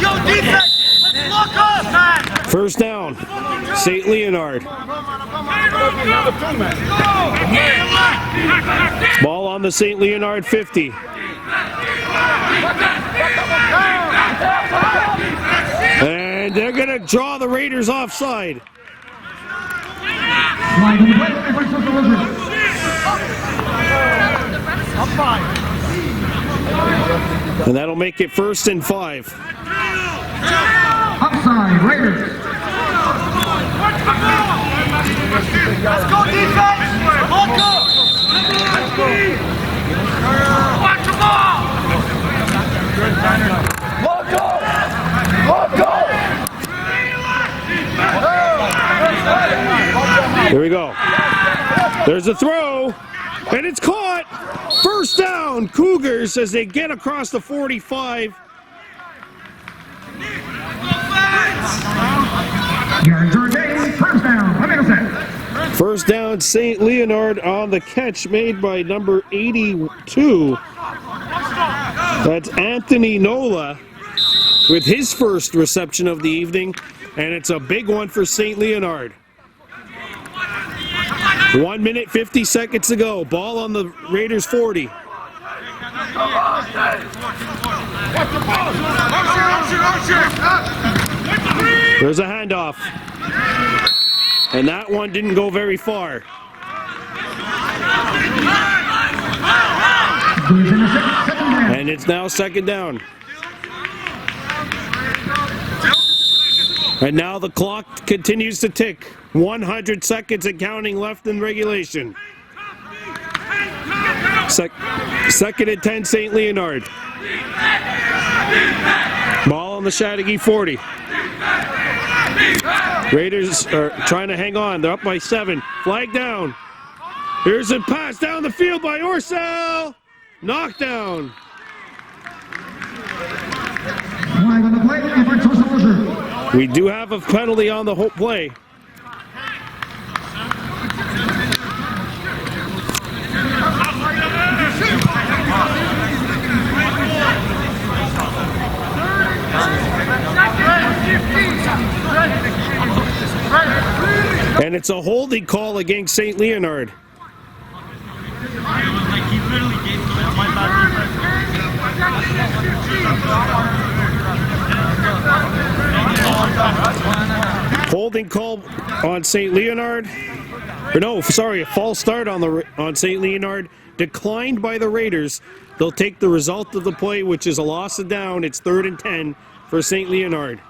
Yo, defense! Lock up, man! First down, St. Leonard. Ball on the St. Leonard 50. And they're going to draw the Raiders offside. And that'll make it 1st and 5. Upside, Raiders. Let's go, defense! Lock up! Watch the ball! Lock up! Lock up! Here we go. There's a throw, and it's caught. First down, Cougars as they get across the 45. First down, Middlesex. First down, St. Leonard on the catch made by number 82. That's Anthony Nola with his first reception of the evening, and it's a big one for St. Leonard. 1 minute, 50 seconds to go. Ball on the Raiders 40. There's a handoff. And that one didn't go very far. And it's now second down. And now the clock continues to tick. 100 seconds and counting left in regulation. Second and 10, St. Leonard. Ball on the Chateauguay 40. Raiders are trying to hang on. They're up by 7. Flag down. Here's a pass down the field by Orcel. Knockdown. We do have a penalty on the whole play. And it's a holding call against St. Leonard. Holding call on St. Leonard. Or no, sorry, a false start on St. Leonard. Declined by the Raiders. They'll take the result of the play, which is a loss of down. It's 3rd and 10 for St. Leonard.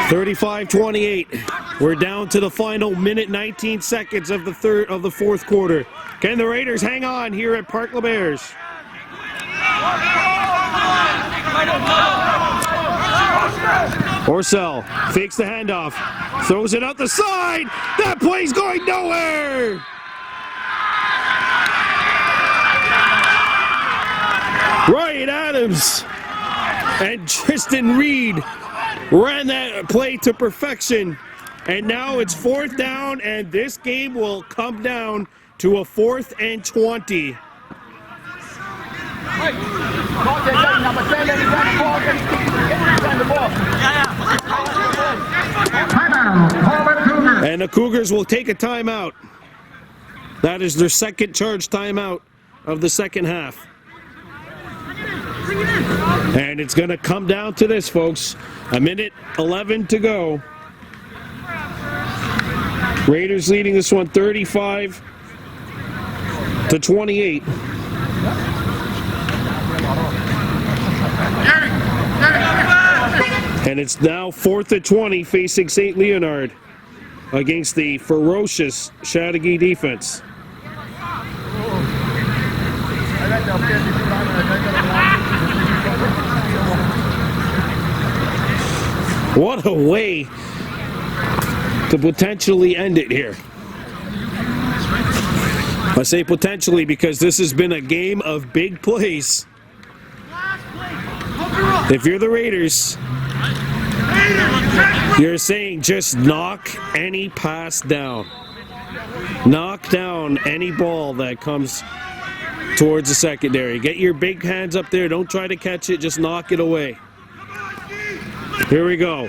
35-28. We're down to the final minute 19 seconds of the fourth quarter. Can the Raiders hang on here at Parc LaBears? Orcel fakes the handoff, throws it out the side. That play's going nowhere. Ryan Adams and Tristan Reed ran that play to perfection. And now it's 4th down, and this game will come down to a 4th and 20. And the Cougars will take a timeout. That is their second charge timeout of the second half. And it's going to come down to this, folks. 1:11 to go. Raiders leading this one 35-28. And it's now 4th and 20 facing St. Leonard against the ferocious Chateauguay defense. What a way to potentially end it here. I say potentially because this has been a game of big plays. If you're the Raiders, you're saying just knock any pass down. Knock down any ball that comes towards the secondary. Get your big hands up there. Don't try to catch it. Just knock it away. Here we go.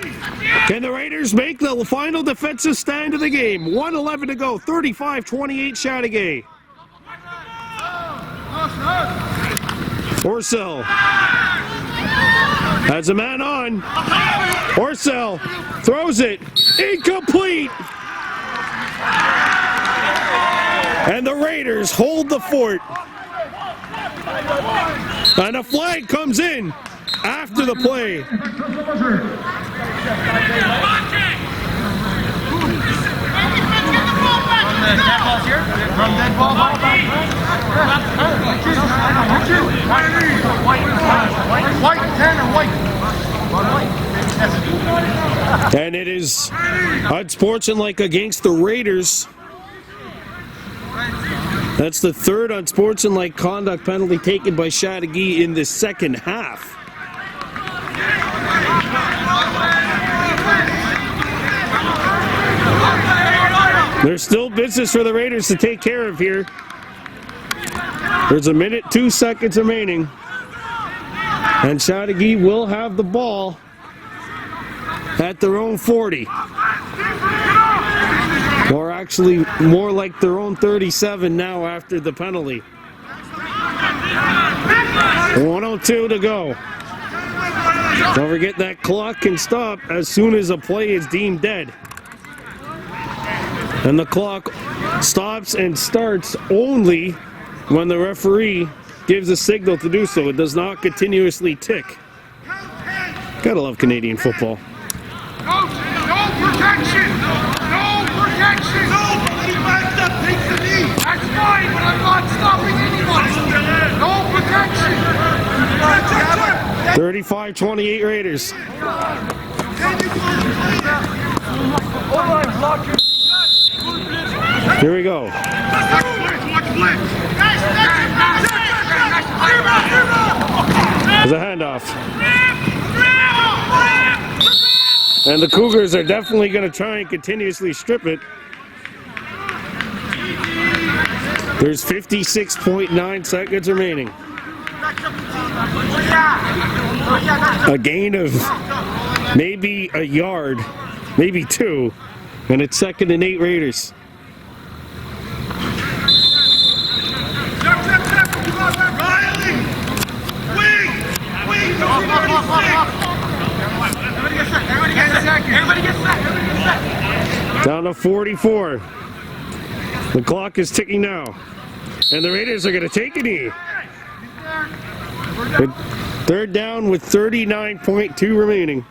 Can the Raiders make the final defensive stand of the game? 1:11 to go. 35-28 Chateauguay. Orcel has a man on. Orcel throws it. Incomplete. And the Raiders hold the fort. And a flag comes in after the play. And it is unsportsmanlike against the Raiders. That's the third unsportsmanlike conduct penalty taken by Chateauguay in the second half. There's still business for the Raiders to take care of here. There's 1:02 seconds remaining. And Chateauguay will have the ball at their own 40. Or actually more like their own 37 now after the penalty. 1:02 to go. Don't forget that clock can stop as soon as a play is deemed dead. And the clock stops and starts only when the referee gives a signal to do so. It does not continuously tick. Gotta love Canadian football. No protection! No protection! Nobody backed up, takes the knee! That's fine, but I'm not stopping anybody! No protection! 35-28 Raiders. Here we go. There's a handoff. And the Cougars are definitely going to try and continuously strip it. There's 56.9 seconds remaining. A gain of maybe a yard, maybe two, and it's 2nd and 8 Raiders. Everybody get set! Down to 44. The clock is ticking now. And the Raiders are going to take a knee. 3rd down with 39.2 remaining.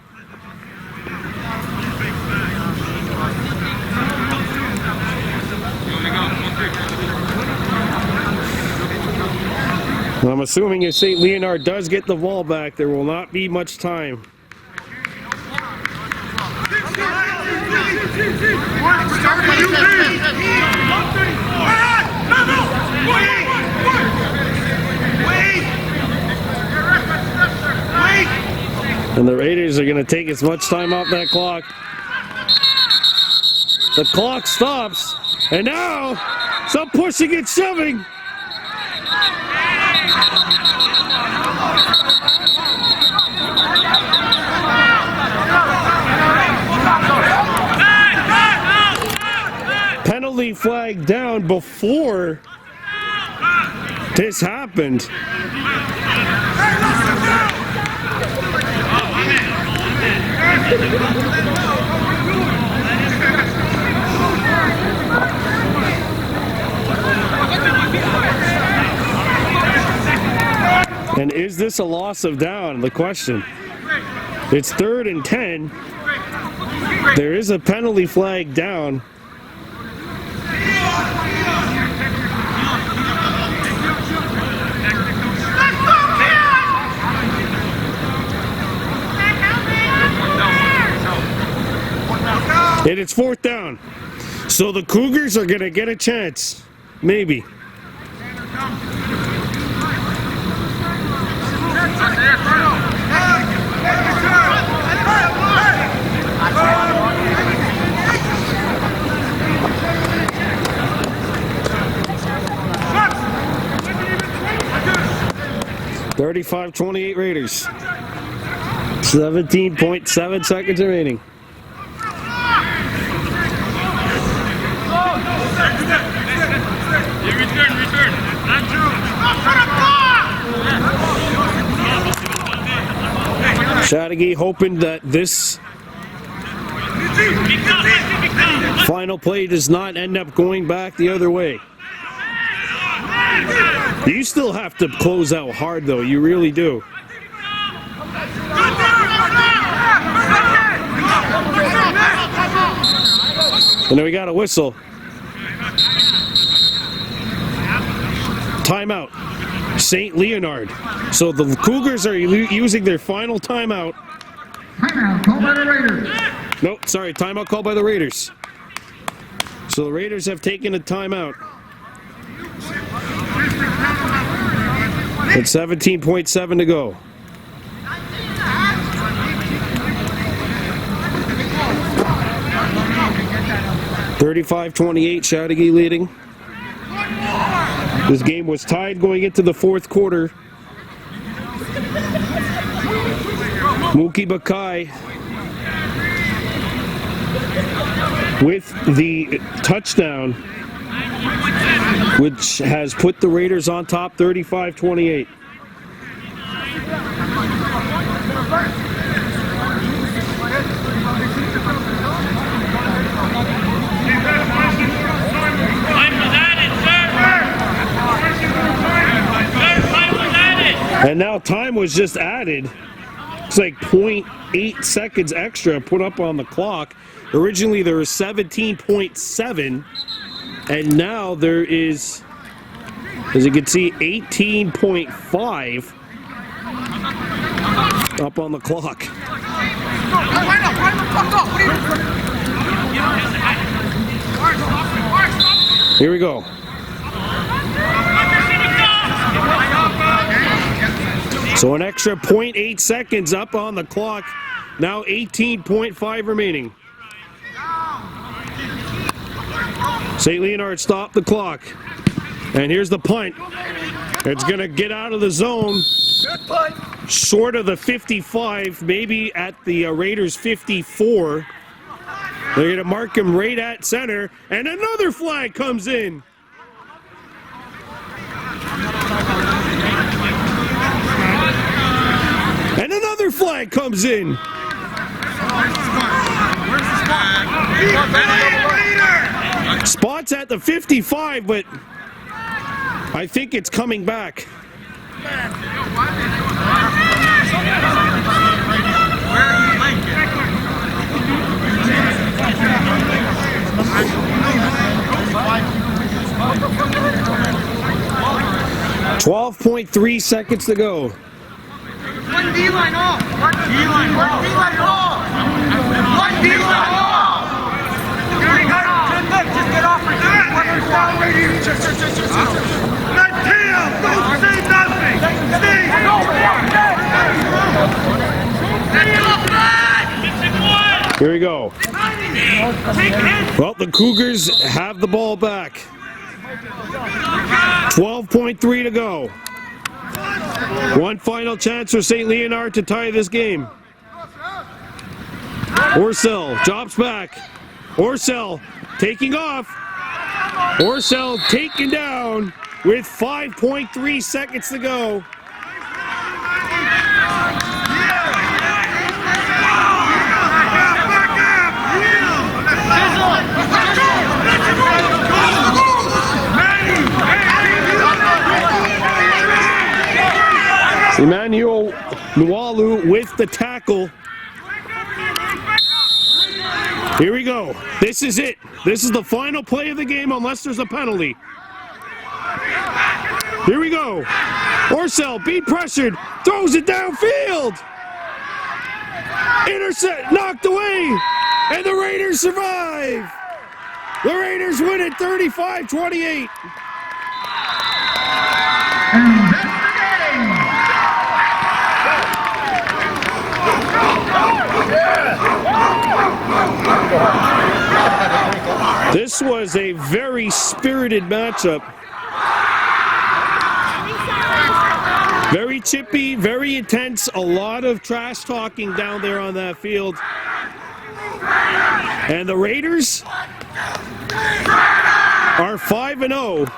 I'm assuming if St. Leonard does get the ball back, there will not be much time. And the Raiders are going to take as much time off that clock The clock stops, and now some pushing and shoving. Penalty flag down before this happened. And is this a loss of down? The question. It's 3rd and 10. There is a penalty flag down. And it's 4th down. So the Cougars are going to get a chance. Maybe. (35-28) Raiders. 17.7 seconds remaining. Return. Not true. Chateauguay hoping that this final play does not end up going back the other way. You still have to close out hard, though. You really do. And then we got a whistle. Timeout. St. Leonard. So the Cougars are using their final timeout. Timeout called by the Raiders. Nope, sorry, timeout called by the Raiders. So the Raiders have taken a timeout. At 17.7 to go. (35-28) Chateauguay leading. This game was tied going into the 4th quarter. Mookie Bakai with the touchdown, which has put the Raiders on top 35-28. And now time was just added. It's like 0.8 seconds extra put up on the clock. Originally there was 17.7, and now there is, as you can see, 18.5 up on the clock. Here we go. So an extra 0.8 seconds up on the clock. Now 18.5 remaining. St. Leonard stopped the clock. And here's the punt. It's going to get out of the zone. Short of the 55, maybe at the Raiders 54. They're going to mark him right at center. And another flag comes in. And another flag comes in. Spot's at the 55, but I think it's coming back. 12.3 seconds to go. One D-line off. One D-line off. One D-line off. Just get off for that. Not Tim. Don't say nothing. Stay. Here we go. Well, the Cougars have the ball back. 12.3 to go. One final chance for St. Leonard to tie this game. Orcel drops back. Orcel taking off. Orcel taken down with 5.3 seconds to go. Emmanuel Nwalu with the tackle. Here we go. This is it. This is the final play of the game unless there's a penalty. Here we go. Orcel being pressured. Throws it downfield. Intercept. Knocked away. And the Raiders survive. The Raiders win it 35-28. And that's the game. This was a very spirited matchup. Very chippy, very intense, a lot of trash talking down there on that field. And the Raiders are 5-0.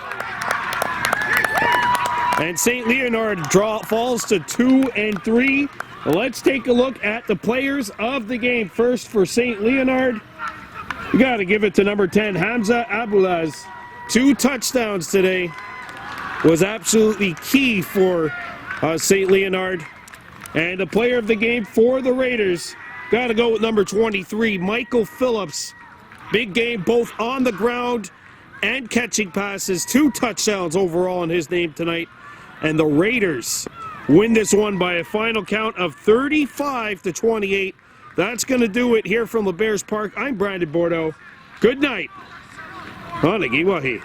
And St. Leonard falls to 2-3. Let's take a look at the players of the game. First for St. Leonard, you got to give it to number 10, Hamza Abulaz. 2 touchdowns today. Was absolutely key for St. Leonard. And the player of the game for the Raiders, got to go with number 23, Michael Phillips. Big game both on the ground and catching passes. 2 touchdowns overall in his name tonight. And the Raiders win this one by a final count of 35-28. That's going to do it here from LeBears Park. I'm Brandon Bordeaux. Good night. Hanagiwahi.